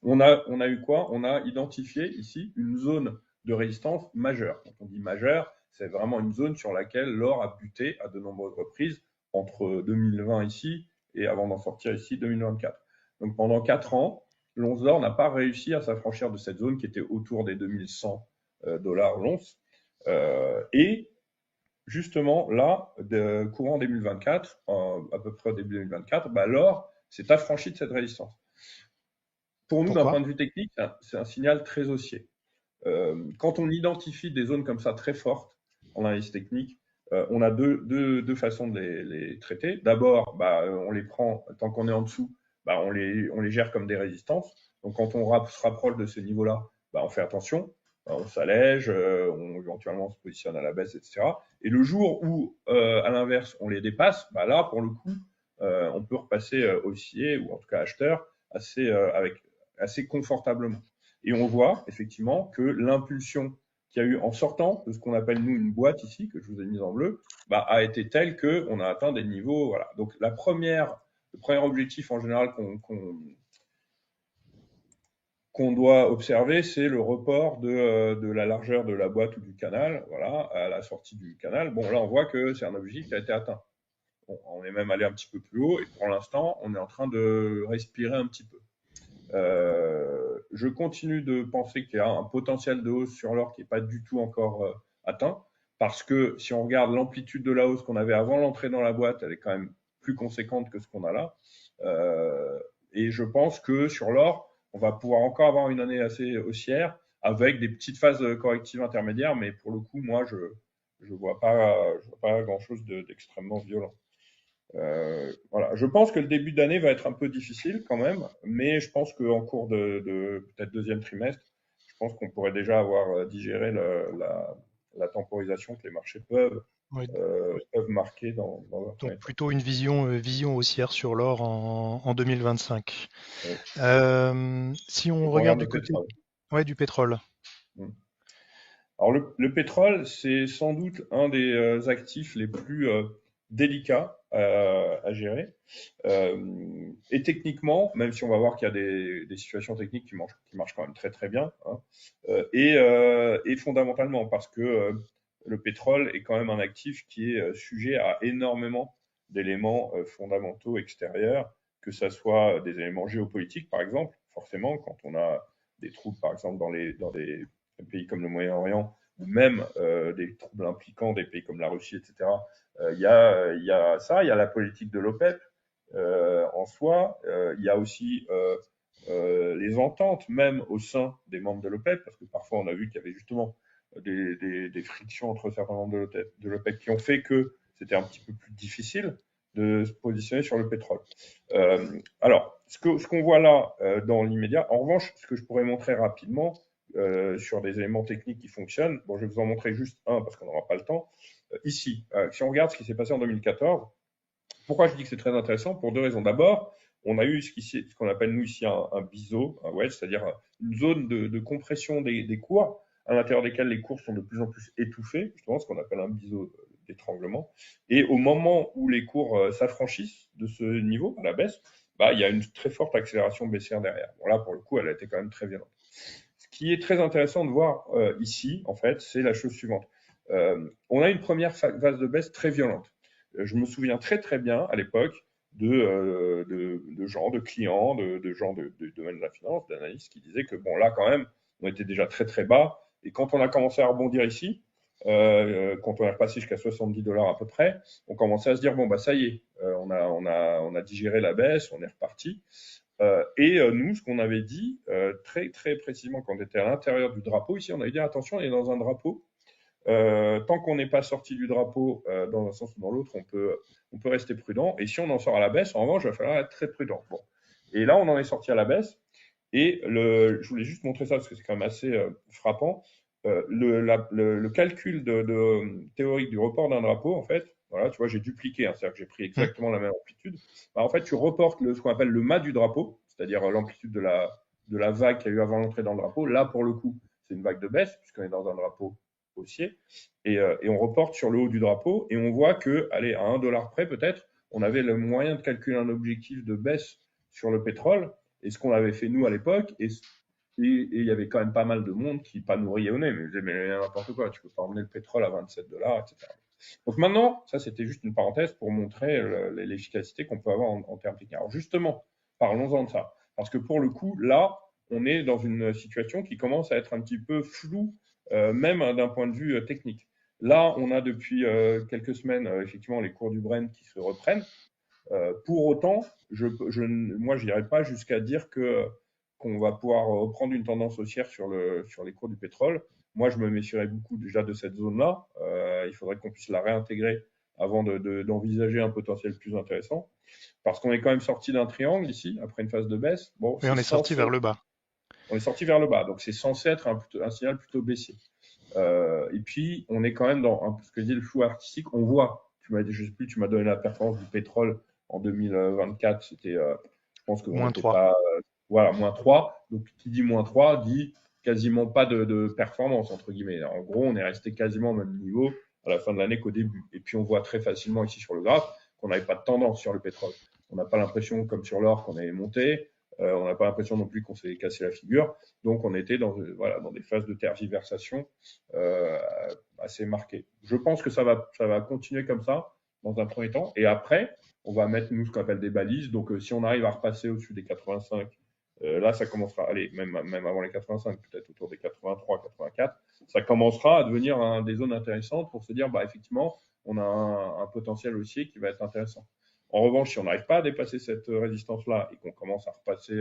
On a eu quoi? On a identifié ici une zone de résistance majeure. Quand on dit majeure, c'est vraiment une zone sur laquelle l'or a buté à de nombreuses reprises entre 2020 ici et avant d'en sortir ici 2024. Donc pendant 4 ans, l'once d'or n'a pas réussi à s'affranchir de cette zone qui était autour des 2100 dollars l'once. Et justement, là, courant 2024, à peu près au début 2024, l'or s'est affranchi de cette résistance. Pour nous, d'un Pourquoi? point de vue technique, c'est un signal très haussier. Quand on identifie des zones comme ça très fortes en analyse technique, on a deux façons de les traiter. D'abord, on les prend, tant qu'on est en dessous, on les gère comme des résistances. Donc quand on se rapproche de ce niveau-là, on fait attention, on s'allège, on éventuellement se positionne à la baisse, etc. Et le jour où, à l'inverse, on les dépasse, là, pour le coup, on peut repasser haussier, ou en tout cas acheteur, avec assez confortablement. Et on voit effectivement que l'impulsion qu'il y a eu en sortant de ce qu'on appelle nous une boîte ici, que je vous ai mise en bleu, a été telle qu'on a atteint des niveaux. Voilà. Donc le premier objectif en général qu'on doit observer, c'est le report de la largeur de la boîte ou du canal, voilà, à la sortie du canal. Bon, là, on voit que c'est un objectif qui a été atteint. Bon, on est même allé un petit peu plus haut et pour l'instant, on est en train de respirer un petit peu. Je continue de penser qu'il y a un potentiel de hausse sur l'or qui n'est pas du tout encore atteint, parce que si on regarde l'amplitude de la hausse qu'on avait avant l'entrée dans la boîte, elle est quand même plus conséquente que ce qu'on a là. Et je pense que sur l'or, on va pouvoir encore avoir une année assez haussière, avec des petites phases correctives intermédiaires, mais pour le coup, moi, je vois pas grand-chose d'extrêmement violent. Voilà. Je pense que le début d'année va être un peu difficile quand même, mais je pense qu'en cours de peut-être deuxième trimestre, je pense qu'on pourrait déjà avoir digéré la temporisation que les marchés Ouais, peuvent marquer dans un donc premier temps. plutôt une vision haussière sur l'or en 2025. Oui. Si Et on on regarde regarde du le côté, pétrole. ouais, du pétrole. Mm. Alors le pétrole, c'est sans doute un des actifs les plus délicats à gérer. Et techniquement, même si on va voir qu'il y a des situations techniques qui marchent quand même très très bien, hein, et fondamentalement parce que le pétrole est quand même un actif qui est sujet à énormément d'éléments fondamentaux extérieurs, que ce soit des éléments géopolitiques par exemple, forcément quand on a des troubles par exemple dans des pays comme le Moyen-Orient, ou même des troubles impliquant des pays comme la Russie, etc. Il y a ça, il y a la politique de l'OPEP en soi, il y a aussi les ententes même au sein des membres de l'OPEP, parce que parfois on a vu qu'il y avait justement des frictions entre certains membres de l'OPEP qui ont fait que c'était un petit peu plus difficile de se positionner sur le pétrole. Alors, ce qu'on voit là dans l'immédiat, en revanche, ce que je pourrais montrer rapidement sur des éléments techniques qui fonctionnent, bon, je vais vous en montrer juste un parce qu'on n'aura pas le temps. Ici, si on regarde ce qui s'est passé en 2014, pourquoi je dis que c'est très intéressant? Pour deux raisons. D'abord, on a eu ce qu'on appelle nous ici un biseau, un wedge, c'est-à-dire une zone de compression des cours, à l'intérieur desquels les cours sont de plus en plus étouffés, justement ce qu'on appelle un biseau d'étranglement. Et au moment où les cours s'affranchissent de ce niveau, à la baisse, bah, il y a une très forte accélération baissière derrière. Bon, là, pour le coup, elle a été quand même très violente. Ce qui est très intéressant de voir ici, en fait, c'est la chose suivante. On a une première phase de baisse très violente. Je me souviens très très bien à l'époque de gens, de clients, de gens du domaine de la finance, d'analystes qui disaient que bon là quand même, on était déjà très très bas. Et quand on a commencé à rebondir ici, quand on est repassé jusqu'à 70 dollars à peu près, on commençait à se dire bon bah ça y est, on a digéré la baisse, on est reparti. Nous, ce qu'on avait dit très très précisément quand on était à l'intérieur du drapeau, ici on avait dit attention, on est dans un drapeau. Tant qu'on n'est pas sorti du drapeau dans un sens ou dans l'autre, on peut rester prudent. Et si on en sort à la baisse, en revanche, il va falloir être très prudent. Bon. Et là, on en est sorti à la baisse. Et je voulais juste montrer ça parce que c'est quand même assez frappant. Le calcul théorique du report d'un drapeau, en fait, voilà, tu vois, j'ai dupliqué, hein, c'est-à-dire que j'ai pris Hmm. exactement la même amplitude. Bah, en fait, tu reportes ce qu'on appelle le mât du drapeau, c'est-à-dire l'amplitude de la vague qu'il y a eu avant l'entrée dans le drapeau. Là, pour le coup, c'est une vague de baisse, puisqu'on est dans un drapeau haussier. Et on reporte sur le haut du drapeau et on voit que, allez, à 1 dollar près peut-être, on avait le moyen de calculer un objectif de baisse sur le pétrole. Et ce qu'on avait fait nous à l'époque, et il y avait quand même pas mal de monde qui pas nous riait au nez, mais disait mais n'importe quoi, tu peux pas emmener le pétrole à 27 dollars, etc. Donc maintenant, ça c'était juste une parenthèse pour montrer l'efficacité qu'on peut avoir en termes techniques. Alors justement, parlons-en de ça. Parce que pour le coup, là, on est dans une situation qui commence à être un petit peu floue, même d'un point de vue technique. Là, on a depuis quelques semaines, effectivement, les cours du Brent qui se reprennent. Pour autant, moi, je n'irai pas jusqu'à dire qu'on va pouvoir reprendre une tendance haussière sur les cours du pétrole. Moi, je me méfierais beaucoup déjà de cette zone-là. Il faudrait qu'on puisse la réintégrer avant d'envisager un potentiel plus intéressant. Parce qu'on est quand même sorti d'un triangle ici, après une phase de baisse. Bon, Et on est sorti vers le bas. on est sorti vers le bas, donc c'est censé être un signal plutôt baissier. Et puis, on est quand même dans ce que dit le flou artistique. On voit, je sais plus, tu m'as donné la performance du pétrole en 2024. C'était, je pense qu'on Moins n'était 3. pas, voilà, -3. Donc, qui dit -3 dit quasiment pas de performance, entre guillemets. En gros, on est resté quasiment au même niveau à la fin de l'année qu'au début. Et puis, on voit très facilement ici sur le graphe qu'on n'avait pas de tendance sur le pétrole. On n'a pas l'impression, comme sur l'or, qu'on avait monté. On n'a pas l'impression non plus qu'on s'est cassé la figure. Donc, on était dans des phases de tergiversation euh, assez marquées. Je pense que ça va continuer comme ça dans un premier temps. Et après, on va mettre, nous, ce qu'on appelle des balises. Donc, si on arrive à repasser au-dessus des 85, là, ça commencera, allez, même avant les 85, peut-être autour des 83, 84, ça commencera à devenir des zones intéressantes pour se dire, bah, effectivement, on a un potentiel haussier qui va être intéressant. En revanche, si on n'arrive pas à dépasser cette résistance-là et qu'on commence à repasser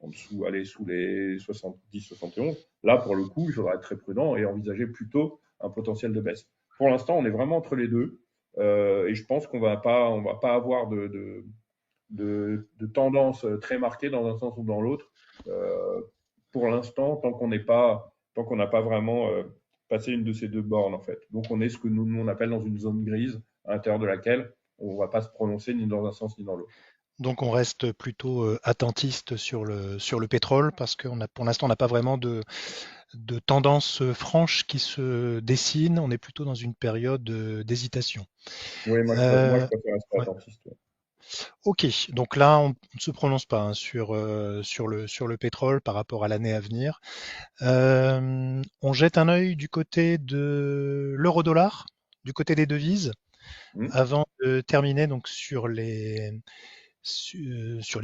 en dessous, aller sous les 70, 71, là, pour le coup, il faudra être très prudent et envisager plutôt un potentiel de baisse. Pour l'instant, on est vraiment entre les deux et je pense on va pas avoir de tendance très marquée dans un sens ou dans l'autre. Euh, pour l'instant, tant qu'on n'a pas vraiment passé une de ces deux bornes, en fait. Donc, on est ce que nous on appelle dans une zone grise, à l'intérieur de laquelle on ne va pas se prononcer ni dans un sens ni dans l'autre. Donc on reste plutôt attentiste sur le pétrole parce qu'on a, pour l'instant on n'a pas vraiment de tendance franche qui se dessine. On est plutôt dans une période d'hésitation. Oui, moi, je Euh, préfère rester ouais. attentiste. Ouais. Ok, donc là on ne se prononce pas hein, sur le pétrole par rapport à l'année à venir. On jette un œil du côté de l'euro-dollar, du côté des devises, Hmm. avant de terminer donc sur les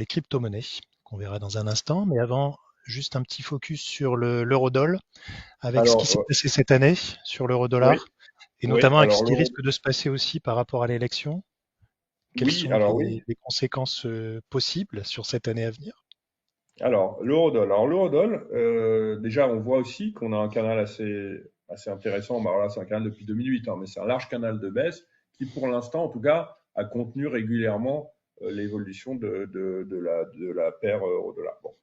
crypto-monnaies, qu'on verra dans un instant. Mais avant, juste un petit focus sur l'eurodoll, avec ce qui Alors, s'est passé cette année sur oui, l'euro-dollar, et oui, notamment avec ce alors qui l'euro, risque de se passer aussi par rapport à l'élection. Quelles oui, sont alors oui, les conséquences possibles sur cette année à venir? alors l'eurodoll. Alors l'eurodoll, déjà, on voit aussi qu'on a un canal assez intéressant. Bah, alors là, c'est un canal depuis 2008, hein, mais c'est un large canal de baisse qui, pour l'instant, en tout cas, a contenu régulièrement l'évolution de la paire euro-dollar. Bon.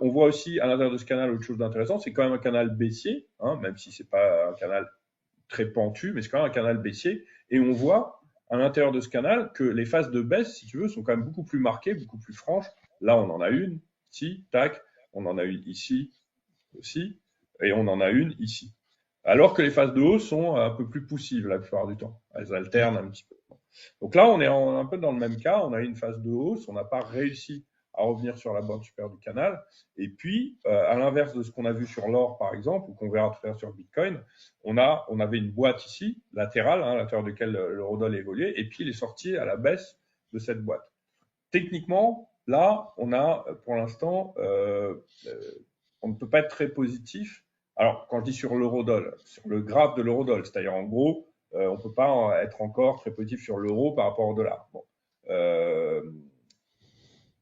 On voit aussi à l'intérieur de ce canal autre chose d'intéressant, c'est quand même un canal baissier, hein, même si c'est pas un canal très pentu, mais c'est quand même un canal baissier. Et on voit à l'intérieur de ce canal que les phases de baisse, si tu veux, sont quand même beaucoup plus marquées, beaucoup plus franches. Là, on en a une, ici, tac, on en a une ici aussi, et on en a une ici. Alors que les phases de hausse sont un peu plus poussives la plupart du temps. Elles alternent un petit peu. Donc là, on est un peu dans le même cas. On a eu une phase de hausse. On n'a pas réussi à revenir sur la bande supérieure du canal. Et puis, à l'inverse de ce qu'on a vu sur l'or, par exemple, ou qu'on verra tout à l'heure sur Bitcoin, on avait une boîte ici, latérale, hein, à l'intérieur de laquelle l'eurodoll évoluait, et puis il est sorti à la baisse de cette boîte. Techniquement, là, on a pour l'instant, on ne peut pas être très positif. Alors, quand je dis sur l'eurodoll, sur le graphe de l'eurodoll, c'est-à-dire en gros, on ne peut pas être encore très positif sur l'euro par rapport au dollar. Bon. Euh,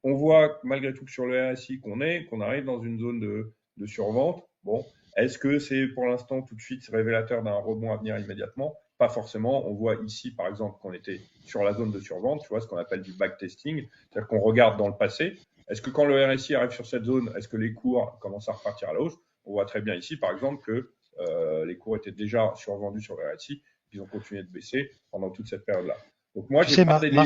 on voit malgré tout que sur le RSI qu'on arrive dans une zone de survente. Bon, est-ce que c'est pour l'instant tout de suite révélateur d'un rebond à venir immédiatement? Pas forcément. On voit ici, par exemple, qu'on était sur la zone de survente, tu vois, ce qu'on appelle du backtesting, c'est-à-dire qu'on regarde dans le passé. Est-ce que quand le RSI arrive sur cette zone, est-ce que les cours commencent à repartir à la hausse? On voit très bien ici, par exemple, que les cours étaient déjà survendus sur le RSI, qu'ils ont continué de baisser pendant toute cette période-là. Donc moi, Tu j'ai sais, pas Marc, d'éléments.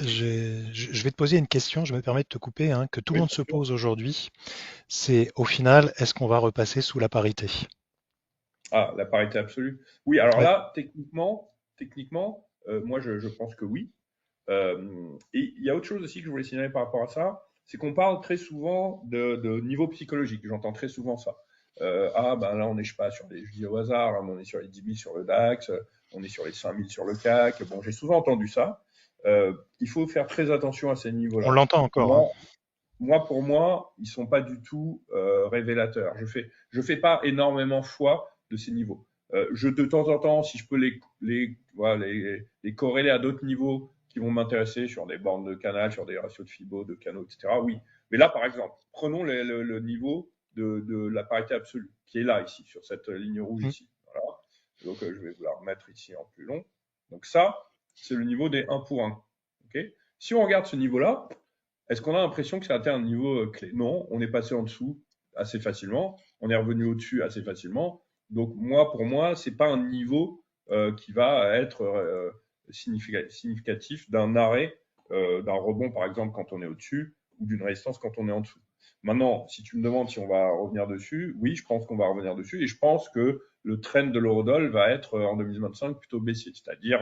je vais te poser une question, je me permets de te couper, hein, que tout le Oui, monde bien se sûr. pose aujourd'hui. C'est au final, est-ce qu'on va repasser sous la parité? Ah, la parité absolue. Oui, alors Ouais. là, techniquement, moi je pense que oui. Et il y a autre chose aussi que je voulais signaler par rapport à ça, c'est qu'on parle très souvent de niveau psychologique. J'entends très souvent ça. Ah, ben là, on est, je sais pas, je dis au hasard, hein, on est sur les 10 000 sur le DAX, on est sur les 5 000 sur le CAC. Bon, j'ai souvent entendu ça. Il faut faire très attention à ces On niveaux-là. l'entend encore, hein. Moi, pour moi, ils sont pas du tout révélateurs. Je fais pas énormément foi de ces niveaux. De temps en temps, si je peux voilà, les corréler à d'autres niveaux qui vont m'intéresser sur des bornes de canal, sur des ratios de Fibo, de canaux, etc. Oui. Mais là, par exemple, prenons le niveau de la parité absolue, qui est là, ici, sur cette ligne rouge Mm. ici. Voilà. Donc, je vais vous la remettre ici en plus long. Donc, ça, c'est le niveau des 1 pour 1. Okay, si on regarde ce niveau-là, est-ce qu'on a l'impression que ça a atteint un niveau clé? Non, on est passé en dessous assez facilement, on est revenu au-dessus assez facilement. Donc moi, pour moi, c'est pas un niveau qui va être significatif d'un arrêt, d'un rebond par exemple quand on est au-dessus ou d'une résistance quand on est en dessous. Maintenant, si tu me demandes si on va revenir dessus, oui, je pense qu'on va revenir dessus et je pense que le trend de l'eurodoll va être en 2025 plutôt baissier, c'est-à-dire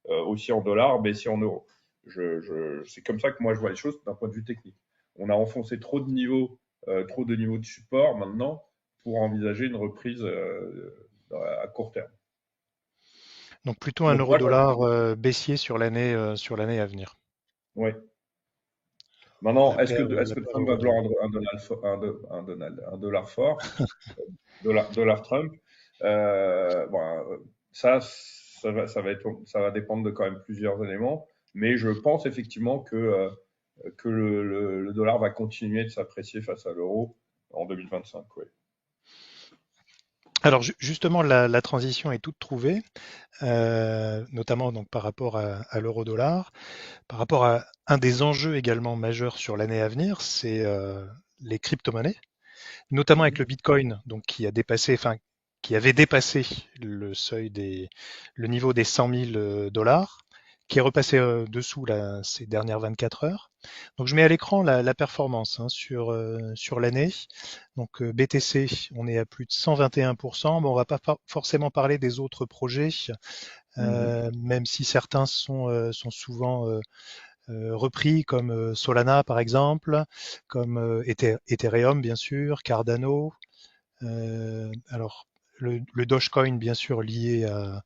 aussi en dollars, baissier en euros. C'est comme ça que moi je vois les choses d'un point de vue technique. on a enfoncé trop de niveaux de support maintenant pour envisager une reprise à court terme. Donc plutôt un Donc moi, euro-dollar baissier sur l'année à venir. ouais. Maintenant, est-ce La que paire Trump va vouloir euro-dollar. un dollar fort, dollar Trump? Bon, ça va dépendre de quand même plusieurs éléments, mais je pense effectivement que le dollar va continuer de s'apprécier face à l'euro en 2025. Oui. Alors justement, la transition est toute trouvée, notamment donc par rapport à l'euro-dollar. Par rapport à un des enjeux également majeurs sur l'année à venir, c'est les crypto-monnaies, notamment avec Mhm. le Bitcoin, donc qui avait dépassé le niveau des 100 000 dollars, qui est repassé dessous là, ces dernières 24 heures. Donc je mets à l'écran la performance hein, sur l'année. Donc BTC, on est à plus de 121%. Bon, on va pas forcément parler des autres projets, Mhm. même si certains sont souvent repris comme Solana par exemple, comme Ethereum bien sûr, Cardano. Alors le Dogecoin bien sûr lié à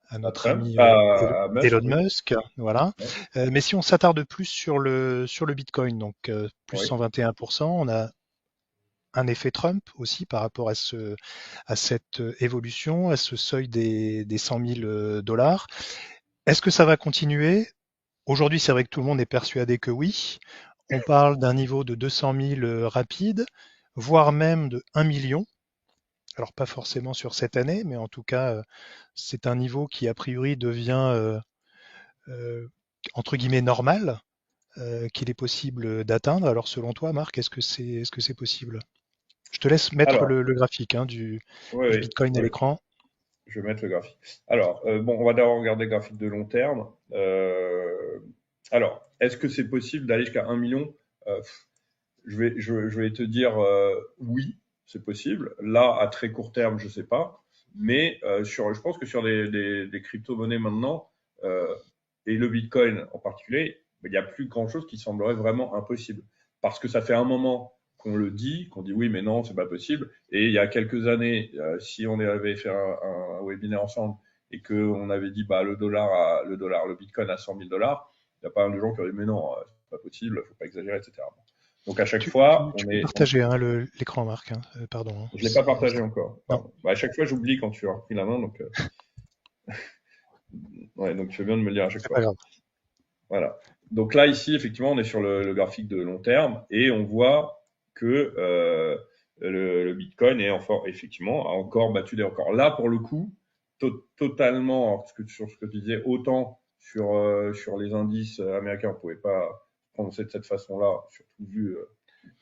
À notre Trump, ami à Musk, Elon oui. Musk, voilà. Ouais. Mais si on s'attarde plus sur le Bitcoin, donc plus Oui. 121%, on a un effet Trump aussi par rapport à cette évolution, à ce seuil des 100 000 dollars. Est-ce que ça va continuer? Aujourd'hui, c'est vrai que tout le monde est persuadé que oui. On parle d'un niveau de 200 000 rapide, voire même de 1 million. Alors pas forcément sur cette année, mais en tout cas, c'est un niveau qui a priori devient euh, entre guillemets normal, qu'il est possible d'atteindre. Alors selon toi, Marc, est-ce que c'est possible? Je te laisse mettre Alors, le graphique hein, oui, du oui, Bitcoin à oui. l'écran. Je vais mettre le graphique. Alors, bon, on va d'abord regarder le graphique de long terme. Alors, est-ce que c'est possible d'aller jusqu'à 1 million? Euh, je vais te dire oui, c'est possible. Là, à très court terme, je sais pas. Mais je pense que sur des crypto-monnaies maintenant, euh, et le Bitcoin en particulier, il n'y a plus grand-chose qui semblerait vraiment impossible. Parce que ça fait un moment qu'on le dit, qu'on dit oui, mais non, c'est pas possible. Et il y a quelques années, si on avait fait un webinaire ensemble et qu'on avait dit bah, le Bitcoin à 100 000 dollars, il n'y a pas un de gens qui auraient dit mais non, c'est pas possible, faut pas exagérer, etc. Donc à chaque fois, Tu peux partager hein, l'écran, Marc. Hein. Pardon. Hein. je l'ai pas partagé encore. Non, Pardon. Bah, à chaque fois, j'oublie quand tu as repris la main, donc ouais, donc tu fais bien de me le dire à chaque c'est pas fois. grave. Voilà. Donc là, ici, effectivement, on est sur le graphique de long terme et on voit que le Bitcoin est enfin, effectivement, a encore battu des records. Là, pour le coup, totalement, alors, sur ce que tu disais, autant sur les indices américains, on pouvait pas prononcer de cette façon-là, surtout vu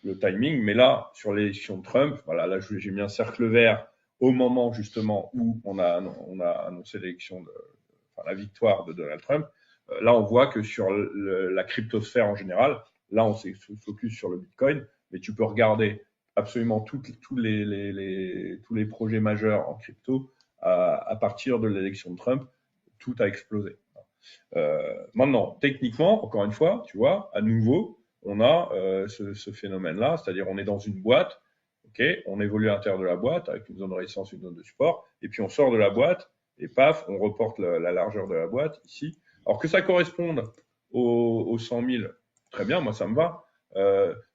le timing. Mais là, sur l'élection de Trump, voilà, là, j'ai mis un cercle vert au moment justement où on a annoncé la victoire de Donald Trump. Là, on voit que sur la cryptosphère en général, là, on s'est focus sur le Bitcoin, mais tu peux regarder absolument tous les projets majeurs en crypto à partir de l'élection de Trump, tout a explosé. Maintenant, techniquement, encore une fois, tu vois, à nouveau, on a ce phénomène-là, c'est-à-dire on est dans une boîte, ok, on évolue à l'intérieur de la boîte avec une zone de résistance, une zone de support, et puis on sort de la boîte et paf, on reporte la largeur de la boîte ici. Alors que ça corresponde aux 100 000, très bien, moi ça me va.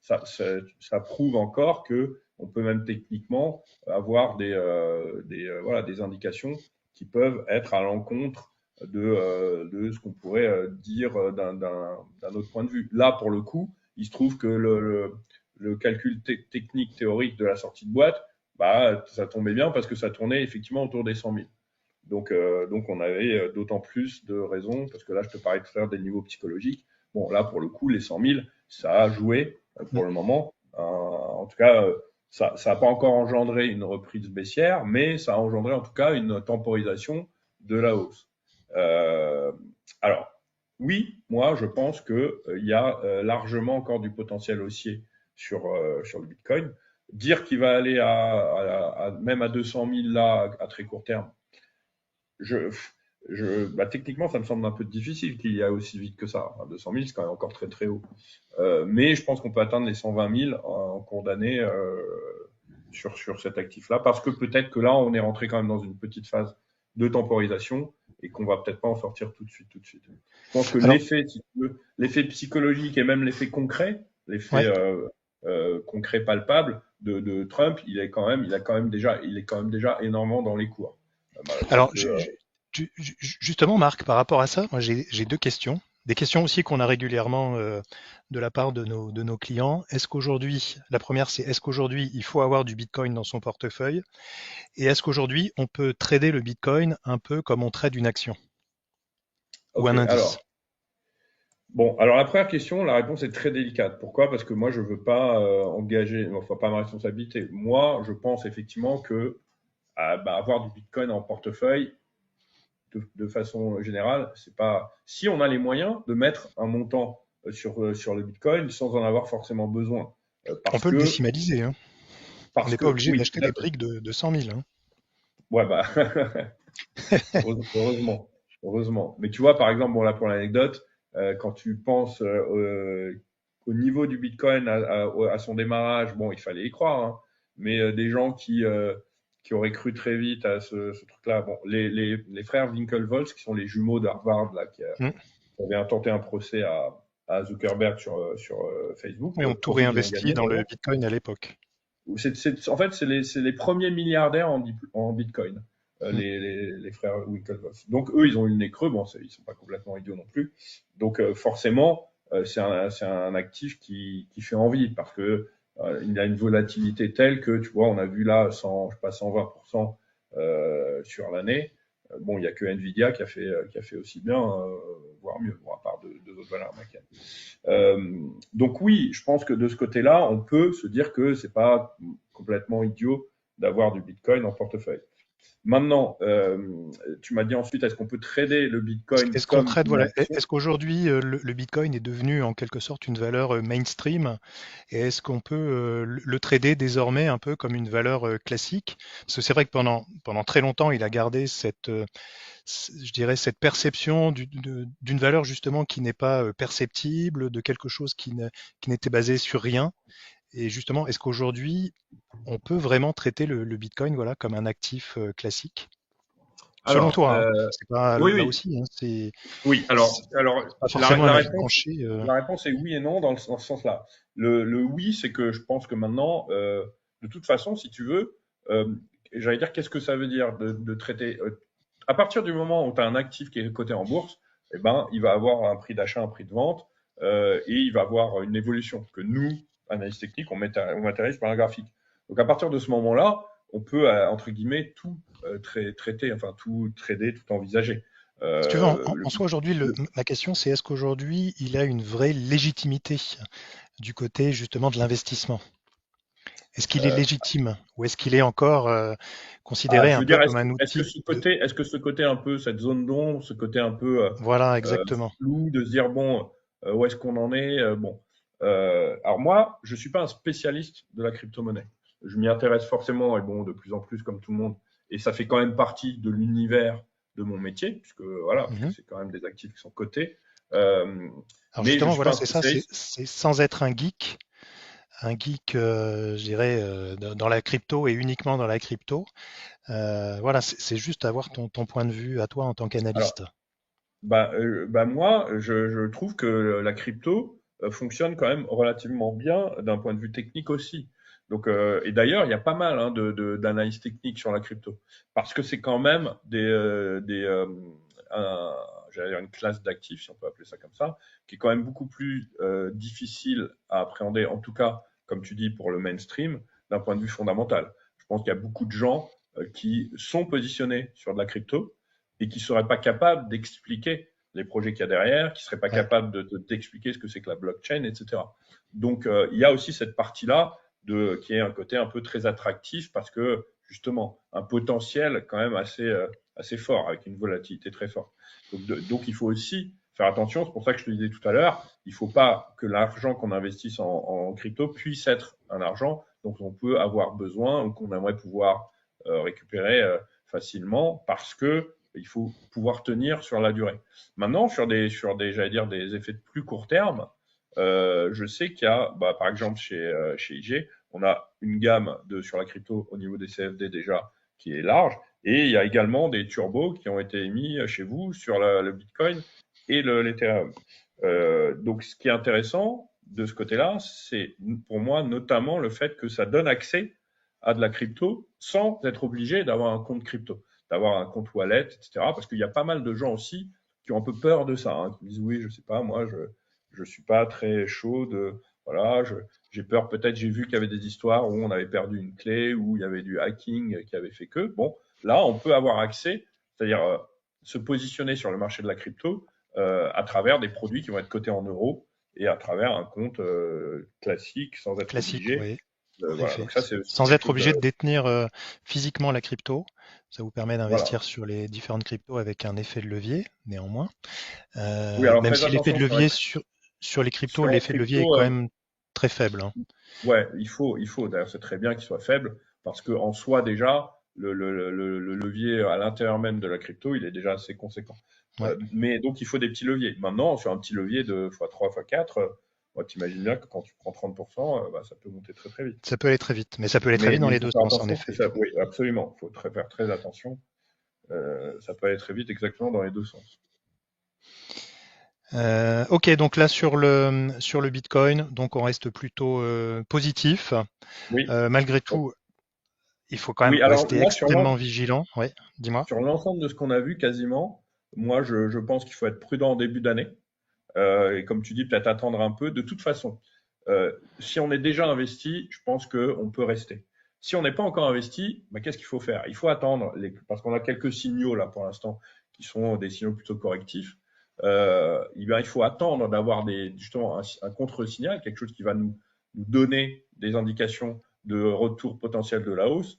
Ça prouve encore que on peut même techniquement avoir voilà, des indications qui peuvent être à l'encontre de ce qu'on pourrait dire d'un autre point de vue. Là, pour le coup, il se trouve que le calcul technique théorique de la sortie de boîte, bah, ça tombait bien parce que ça tournait effectivement autour des 100 000. Donc on avait d'autant plus de raisons, parce que là, je te parlais tout à l'heure des niveaux psychologiques. Bon, là, pour le coup, les 100 000, ça a joué pour le moment. En tout cas, ça n'a pas encore engendré une reprise baissière, mais ça a engendré en tout cas une temporisation de la hausse. Euh, alors, oui, moi, je pense qu'il y a largement encore du potentiel haussier sur le Bitcoin. Dire qu'il va aller même à 200 000 là, à très court terme, je, Techniquement, ça me semble un peu difficile qu'il y ait aussi vite que ça. Enfin, 200 000, c'est quand même encore très très haut. Mais je pense qu'on peut atteindre les 120 000 en cours d'année sur cet actif-là, parce que peut-être que là, on est rentré quand même dans une petite phase de temporisation et qu'on va peut-être pas en sortir tout de suite, tout de suite. Je pense que Alors, l'effet, si tu veux, l'effet psychologique et même l'effet concret, l'effet ouais. concret palpable de Trump, il est quand même déjà énormément dans les cours. Parce Alors, que justement, Marc, par rapport à ça, moi j'ai deux questions. Des questions aussi qu'on a régulièrement de la part de nos clients. Est-ce qu'aujourd'hui, la première c'est est-ce qu'aujourd'hui il faut avoir du Bitcoin dans son portefeuille? Et est-ce qu'aujourd'hui on peut trader le Bitcoin un peu comme on trade une action ou ok, un indice? alors bon, alors la première question, la réponse est très délicate. Pourquoi? Parce que moi, je veux pas engager, enfin pas ma responsabilité. Moi, je pense effectivement que avoir du Bitcoin en portefeuille, de façon générale, c'est pas. Si on a les moyens de mettre un montant sur le Bitcoin sans en avoir forcément besoin, On peut le décimaliser, hein. On n'est pas obligé oui, d'acheter des briques de 100 000, hein. ouais heureusement, heureusement. Mais tu vois, par exemple, bon là pour l'anecdote, quand tu penses au niveau du Bitcoin à son démarrage, bon, il fallait y croire, hein, mais des gens qui auraient cru très vite à ce truc-là, bon, les frères Winklevoss, qui sont les jumeaux d'Harvard, là, Mm. qui avaient intenté un procès à Zuckerberg sur Facebook, Oui, on tout procès qu'ils ont réinvesti gagné dans le d'ailleurs. Bitcoin à l'époque. En fait, c'est les premiers milliardaires en Bitcoin, Mm. les frères Winklevoss. Donc, eux, ils ont eu le nez creux. Bon, ils sont pas complètement idiots non plus. Donc, forcément, c'est un actif qui fait envie parce que il a une volatilité telle que, tu vois, on a vu là, je sais pas, 120% sur l'année. Bon, il y a que Nvidia qui a fait aussi bien, voire mieux, bon, à part deux autres valeurs américaines. Donc oui, je pense que de ce côté-là, on peut se dire que c'est pas complètement idiot d'avoir du Bitcoin en portefeuille. Maintenant, tu m'as dit ensuite, est-ce qu'on peut trader le Bitcoin Est-ce qu'on comme trade, une voilà, action? est-ce qu'aujourd'hui le Bitcoin est devenu en quelque sorte une valeur mainstream et est-ce qu'on peut le trader désormais un peu comme une valeur classique? Parce que c'est vrai que pendant très longtemps, il a gardé je dirais, cette perception d'une valeur justement qui n'est pas perceptible, de quelque chose qui n'était basé sur rien. Et justement, est-ce qu'aujourd'hui, on peut vraiment traiter le Bitcoin voilà, comme un actif classique? Selon Alors, toi, hein, c'est pas oui, là oui, aussi, hein, oui. c'est pas forcément un avis tranché. La réponse est oui et non dans ce sens-là. Le oui, c'est que je pense que maintenant, de toute façon, si tu veux, euh, j'allais dire, qu'est-ce que ça veut dire de traiter à partir du moment où tu as un actif qui est coté en bourse, eh ben, il va avoir un prix d'achat, un prix de vente, et il va avoir une évolution que nous, analystes techniques, on matérialise par un graphique. Donc à partir de ce moment-là, on peut, entre guillemets, tout traiter, enfin tout trader, tout envisager. Si tu veux, Euh, le, en soi, aujourd'hui, le, ma question, c'est est-ce qu'aujourd'hui, il a une vraie légitimité du côté justement de l'investissement? Est-ce qu'il est euh, légitime ou est-ce qu'il est encore considéré je un veux peu dire, comme un outil de... est-ce que ce côté un peu, cette zone d'ombre, ce côté un peu Voilà, euh, exactement. flou, de se dire bon, où est-ce qu'on en est, bon. Alors moi, je suis pas un spécialiste de la crypto-monnaie. Je m'y intéresse forcément et bon, de plus en plus comme tout le monde. Et ça fait quand même partie de l'univers de mon métier, puisque voilà, parce que Mhm. c'est quand même des actifs qui sont cotés. Euh, Alors mais je justement, suis pas voilà, un c'est ça, spécialiste. c'est sans être un geek, je dirais, dans la crypto et uniquement dans la crypto. Voilà, c'est juste avoir ton point de vue à toi en tant Alors, qu'analyste. moi, je trouve que la crypto fonctionne quand même relativement bien d'un point de vue technique aussi. Donc, et d'ailleurs, il y a pas mal hein, d'analyses techniques sur la crypto parce que c'est quand même un- j'allais dire une classe d'actifs, si on peut appeler ça comme ça, qui est quand même beaucoup plus difficile à appréhender, en tout cas, comme tu dis, pour le mainstream, d'un point de vue fondamental. Je pense qu'il y a beaucoup de gens qui sont positionnés sur de la crypto et qui seraient pas capables d'expliquer les projets qu'il y a derrière, qui seraient pas Ouais. capables d'expliquer ce que c'est que la blockchain, etc. Donc, il y a aussi cette partie-là qui est un côté un peu très attractif parce que justement un potentiel quand même assez fort avec une volatilité très forte. Donc il faut aussi faire attention. C'est pour ça que je te disais tout à l'heure, il ne faut pas que l'argent qu'on investisse en crypto puisse être un argent dont on peut avoir besoin ou qu'on aimerait pouvoir récupérer facilement parce que il faut pouvoir tenir sur la durée. Maintenant, j'allais dire, des effets de plus court terme, je sais qu'il y a, par exemple, chez IG, on a une gamme sur la crypto au niveau des CFD déjà qui est large, et il y a également des turbos qui ont été émis chez vous sur le Bitcoin et l'Ethereum. Donc, ce qui est intéressant de ce côté-là, c'est pour moi notamment le fait que ça donne accès à de la crypto sans être obligé d'avoir un compte crypto, d'avoir un compte wallet, etc. Parce qu'il y a pas mal de gens aussi qui ont un peu peur de ça, hein, qui disent oui, je sais pas, moi, je suis pas très chaud de, voilà, j'ai peur, peut-être, j'ai vu qu'il y avait des histoires où on avait perdu une clé, où il y avait du hacking qui avait fait que, bon, là, on peut avoir accès, c'est-à-dire se positionner sur le marché de la crypto à travers des produits qui vont être cotés en euros et à travers un compte classique sans être Classique, obligé. oui, en Voilà, effet. donc ça, c'est aussi Sans quelque être chose obligé de détenir physiquement la crypto. Ça vous permet voilà. d'investir sur les différentes cryptos avec un effet de levier, néanmoins. Oui, alors Même faites si l'effet de attention levier sur les cryptos, sur la l'effet de levier est crypto. quand même très faible, hein. Ouais, il faut. D'ailleurs, c'est très bien qu'il soit faible parce que en soi déjà, le levier à l'intérieur même de la crypto, il est déjà assez conséquent. Ouais. Mais donc, il faut des petits leviers. Maintenant, sur un petit levier de x3, x4, moi, t'imagines bien que quand tu prends 30%, ça peut monter très très vite. Ça peut aller très vite, mais ça peut aller très Mais vite dans il les faut deux faire sens, en attention que effet. ça, oui, absolument. Il faut faire très attention. Ça peut aller très vite exactement dans les deux sens. Ok, donc là sur le Bitcoin, donc on reste plutôt positif. Oui. Malgré tout, il faut quand même Oui, alors rester là, extrêmement vigilant. Ouais, dis-moi. sur l'ensemble de ce qu'on a vu quasiment, moi, je pense qu'il faut être prudent en début d'année. Et comme tu dis, peut-être attendre un peu. De toute façon, si on est déjà investi, je pense qu'on peut rester. Si on n'est pas encore investi, qu'est-ce qu'il faut faire? Il faut attendre, parce qu'on a quelques signaux là pour l'instant qui sont des signaux plutôt correctifs. Il faut attendre d'avoir justement un contre-signal, quelque chose qui va nous donner des indications de retour potentiel de la hausse,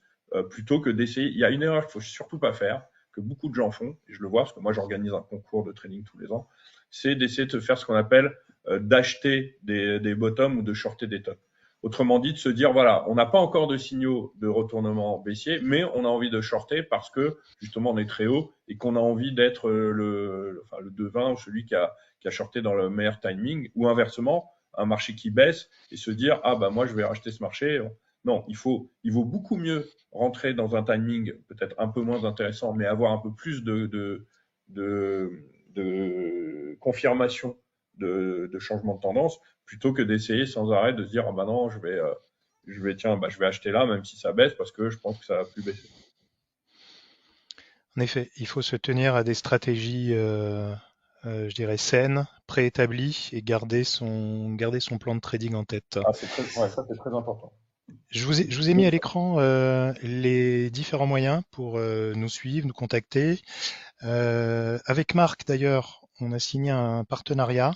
plutôt que d'essayer. Il y a une erreur qu'il faut surtout pas faire, que beaucoup de gens font, et je le vois parce que moi j'organise un concours de trading tous les ans, c'est d'essayer de faire ce qu'on appelle d'acheter des bottoms ou de shorter des tops. Autrement dit, de se dire, voilà, on n'a pas encore de signaux de retournement baissier, mais on a envie de shorter parce que, justement, on est très haut et qu'on a envie d'être le devin ou celui qui a shorté dans le meilleur timing, ou inversement, un marché qui baisse et se dire, ah, moi, je vais racheter ce marché. Non, il vaut beaucoup mieux rentrer dans un timing peut-être un peu moins intéressant, mais avoir un peu plus de confirmation de changement de tendance, plutôt que d'essayer sans arrêt de se dire, non, je vais acheter là, même si ça baisse, parce que je pense que ça va plus baisser. En effet, il faut se tenir à des stratégies, je dirais saines, préétablies et garder son plan de trading en tête. Ah, ça c'est très important. Je vous ai mis à l'écran les différents moyens pour nous suivre, nous contacter. Avec Marc, d'ailleurs, on a signé un partenariat.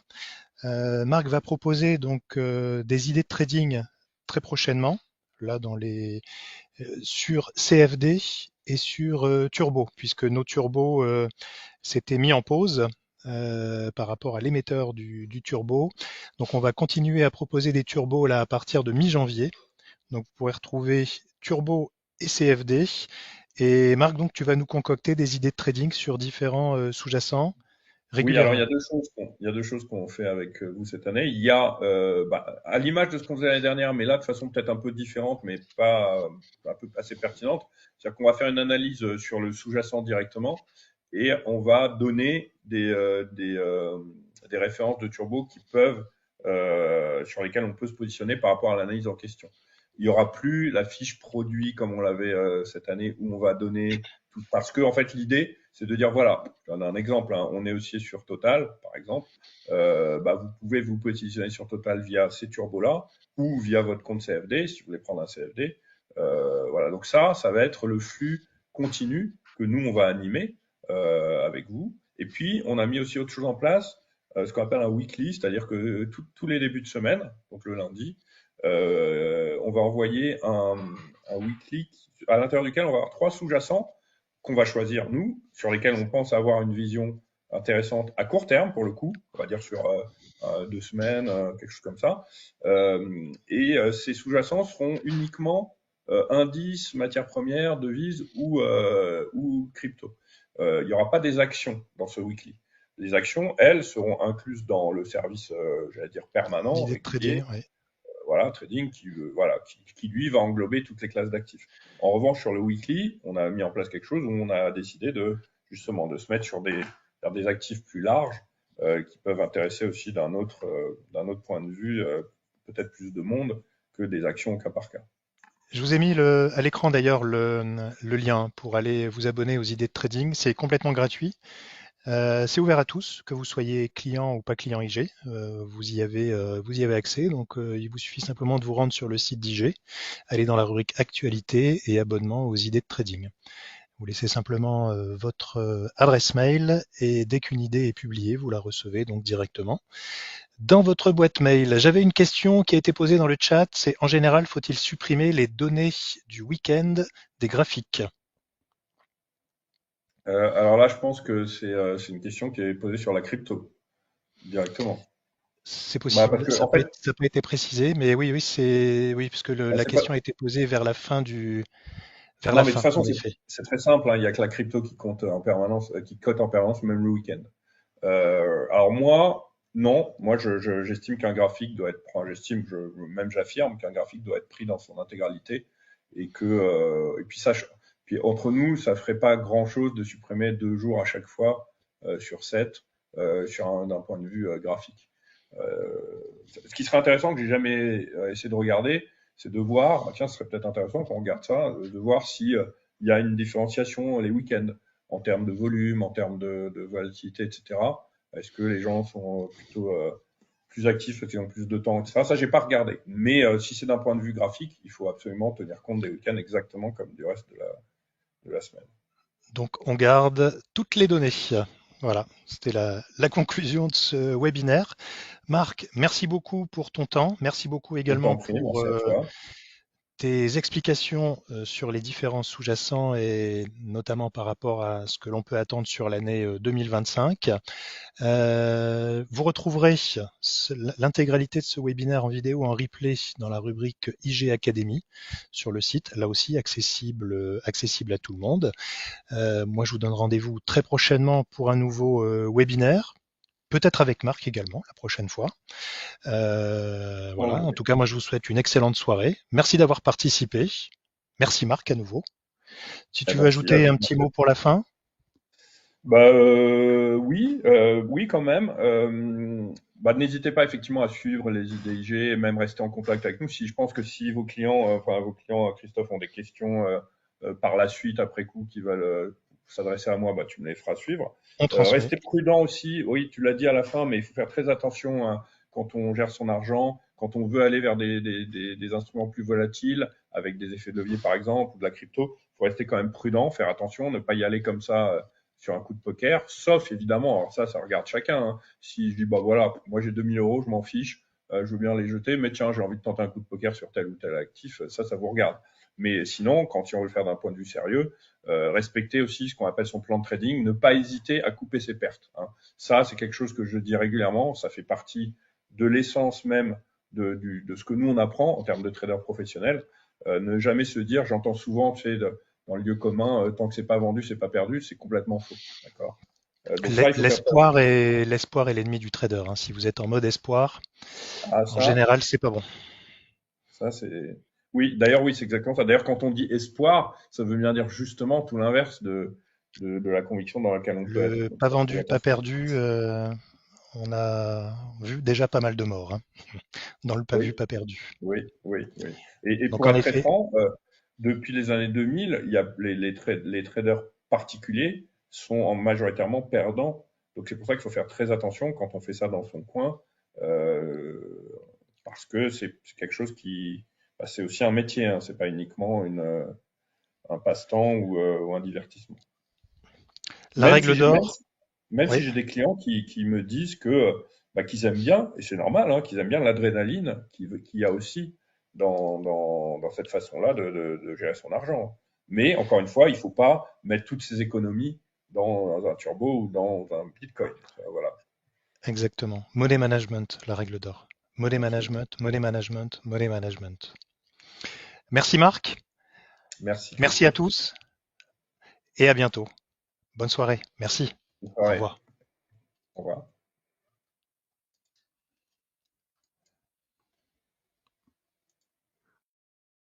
Marc va proposer donc des idées de trading très prochainement, là sur CFD et sur Turbo, puisque nos turbos s'étaient mis en pause par rapport à l'émetteur du turbo. Donc on va continuer à proposer des turbos là à partir de mi-janvier. Donc vous pourrez retrouver Turbo et CFD. Et Marc, donc tu vas nous concocter des idées de trading sur différents sous-jacents Oui, alors régulièrement. il y a deux choses qu'on fait avec vous cette année. Il y a, à l'image de ce qu'on faisait l'année dernière, mais là de façon peut-être un peu différente, mais pas un peu assez pertinente. C'est-à-dire qu'on va faire une analyse sur le sous-jacent directement et on va donner des références de turbo qui peuvent, sur lesquelles on peut se positionner par rapport à l'analyse en question. Il y aura plus la fiche produit comme on l'avait cette année où on va donner tout, parce que en fait l'idée c'est de dire voilà, je donne un exemple, hein, on est aussi sur Total par exemple, vous pouvez vous positionner sur Total via ces turbos-là ou via votre compte CFD si vous voulez prendre un CFD. Voilà, donc ça va être le flux continu que nous on va animer avec vous. Et puis on a mis aussi autre chose en place, ce qu'on appelle un weekly, c'est-à-dire que tous les débuts de semaine, donc le lundi, on va envoyer un weekly à l'intérieur duquel on va avoir 3 sous-jacents qu'on va choisir nous, sur lesquels on pense avoir une vision intéressante à court terme pour le coup, on va dire sur 2 semaines, quelque chose comme ça. Ces sous-jacents seront uniquement indices, matières premières, devises ou crypto. il n'y aura pas des actions dans ce weekly. Les actions, elles, seront incluses dans le service, j'allais dire, permanent, L'idée de trading, régulier, oui. voilà, trading, voilà, qui, lui va englober toutes les classes d'actifs. En revanche, sur le weekly, on a mis en place quelque chose où on a décidé de justement de se mettre vers des actifs plus larges qui peuvent intéresser aussi d'un autre point de vue, peut-être plus de monde que des actions au cas par cas. Je vous ai mis à l'écran d'ailleurs le lien pour aller vous abonner aux idées de trading. C'est complètement gratuit. C'est ouvert à tous, que vous soyez client ou pas client IG. Vous y avez accès. Donc, il vous suffit simplement de vous rendre sur le site d'IG, aller dans la rubrique Actualité et abonnement aux idées de trading. Vous laissez simplement votre adresse mail et dès qu'une idée est publiée, vous la recevez donc directement dans votre boîte mail. J'avais une question qui a été posée dans le chat. C'est en général, faut-il supprimer les données du week-end des graphiques? Alors là, je pense que c'est une question qui est posée sur la crypto directement. C'est Bah, parce possible, que en fait, ça n'a pas été précisé, mais oui, oui, puisque bah, la c'est pas. question a été posée vers Non, la mais de toute fin, façon, en effet. c'est très simple, hein. Il y a que la crypto qui compte en permanence, qui cote en permanence, même le week-end. Alors moi, non. Moi, j'estime qu'un graphique doit être, enfin, même j'affirme qu'un graphique doit être pris dans son intégralité et puis puis entre nous, ça ferait pas grand-chose de supprimer 2 jours à chaque fois sur 7 d'un point de vue graphique. Ce qui serait intéressant que j'ai jamais essayé de regarder, c'est de voir, tiens, ce serait peut-être intéressant qu'on regarde ça, de voir si il y a une différenciation les week-ends en termes de volume, en termes de volatilité, etc. Est-ce que les gens sont plutôt plus actifs parce qu'ils ont plus de temps, etc. Ça, j'ai pas regardé. Mais si c'est d'un point de vue graphique, il faut absolument tenir compte des week-ends exactement comme du reste de la semaine. Donc, on garde toutes les données. Voilà, c'était la conclusion de ce webinaire. Marc, merci beaucoup pour ton temps. Merci beaucoup Je t'en également prie, pour merci à toi. tes explications sur les différents sous-jacents et notamment par rapport à ce que l'on peut attendre sur l'année 2025. Vous retrouverez l'intégralité de ce webinaire en vidéo en replay dans la rubrique IG Academy sur le site, là aussi accessible à tout le monde. Moi, je vous donne rendez-vous très prochainement pour un nouveau webinaire, peut-être avec Marc également la prochaine fois. Voilà. En Volontiers. tout cas, moi, je vous souhaite une excellente soirée. Merci d'avoir participé. Merci Marc à nouveau. Si Eh tu veux ben, si, ajouter avec un petit mot pour la fin. Bah oui, oui quand même. Bah, n'hésitez pas effectivement à suivre les IDIG et même rester en contact avec nous. Si je pense que si vos clients, Christophe, ont des questions par la suite après coup qui veulent s'adresser à moi, bah tu me les feras suivre. On transmet. Restez prudent aussi. Oui, tu l'as dit à la fin, mais il faut faire très attention hein, quand on gère son argent, quand on veut aller vers des instruments plus volatiles avec des effets de levier par exemple ou de la crypto. Il faut rester quand même prudent, faire attention, ne pas y aller comme ça. Sur un coup de poker, sauf évidemment, alors ça regarde chacun. Hein. Si je dis, bah voilà, moi j'ai 2000 euros, je m'en fiche, je veux bien les jeter, mais tiens, j'ai envie de tenter un coup de poker sur tel ou tel actif, ça vous regarde. Mais sinon, quand on veut le faire d'un point de vue sérieux, respecter aussi ce qu'on appelle son plan de trading, ne pas hésiter à couper ses pertes. Hein. Ça, c'est quelque chose que je dis régulièrement, ça fait partie de l'essence même de ce que nous on apprend en termes de traders professionnels. Ne jamais se dire, j'entends souvent, tu sais, dans le lieu commun, tant que c'est pas vendu, c'est pas perdu, c'est complètement faux. D'accord. Donc ça, il faut faire très L'espoir attention. est l'ennemi du trader. Hein. Si vous êtes en mode espoir, Ah en général, c'est pas bon. ça c'est. Oui, d'ailleurs oui, c'est exactement ça. D'ailleurs, quand on dit espoir, ça veut bien dire justement tout l'inverse de la conviction dans laquelle on peut être. Le Donc pas ça, faut vendu, pas attention. perdu. On a vu déjà pas mal de morts hein, dans le pas vu, Oui, pas perdu. oui. Et Donc pour en être très effet, franc, depuis les années 2000, il y a les traders particuliers sont en majoritairement perdants. Donc c'est pour ça qu'il faut faire très attention quand on fait ça dans son coin, parce que c'est quelque chose qui, bah, c'est aussi un métier, hein, c'est pas uniquement un passe-temps ou un divertissement. la Même si règle j'ai même, d'or, même si oui, j'ai des clients qui me disent que bah, qu'ils aiment bien, et c'est normal, hein, qu'ils aiment bien l'adrénaline qu'il y a aussi dans cette façon-là de gérer son argent. Mais encore une fois, il ne faut pas mettre toutes ses économies dans un turbo ou dans un bitcoin. Voilà, exactement. Money management, la règle d'or. Money absolument. management, money management, money management. Merci Marc, Merci merci à Christophe. tous et à bientôt. Bonne soirée. Merci. Bonne Au soirée. revoir. Au revoir.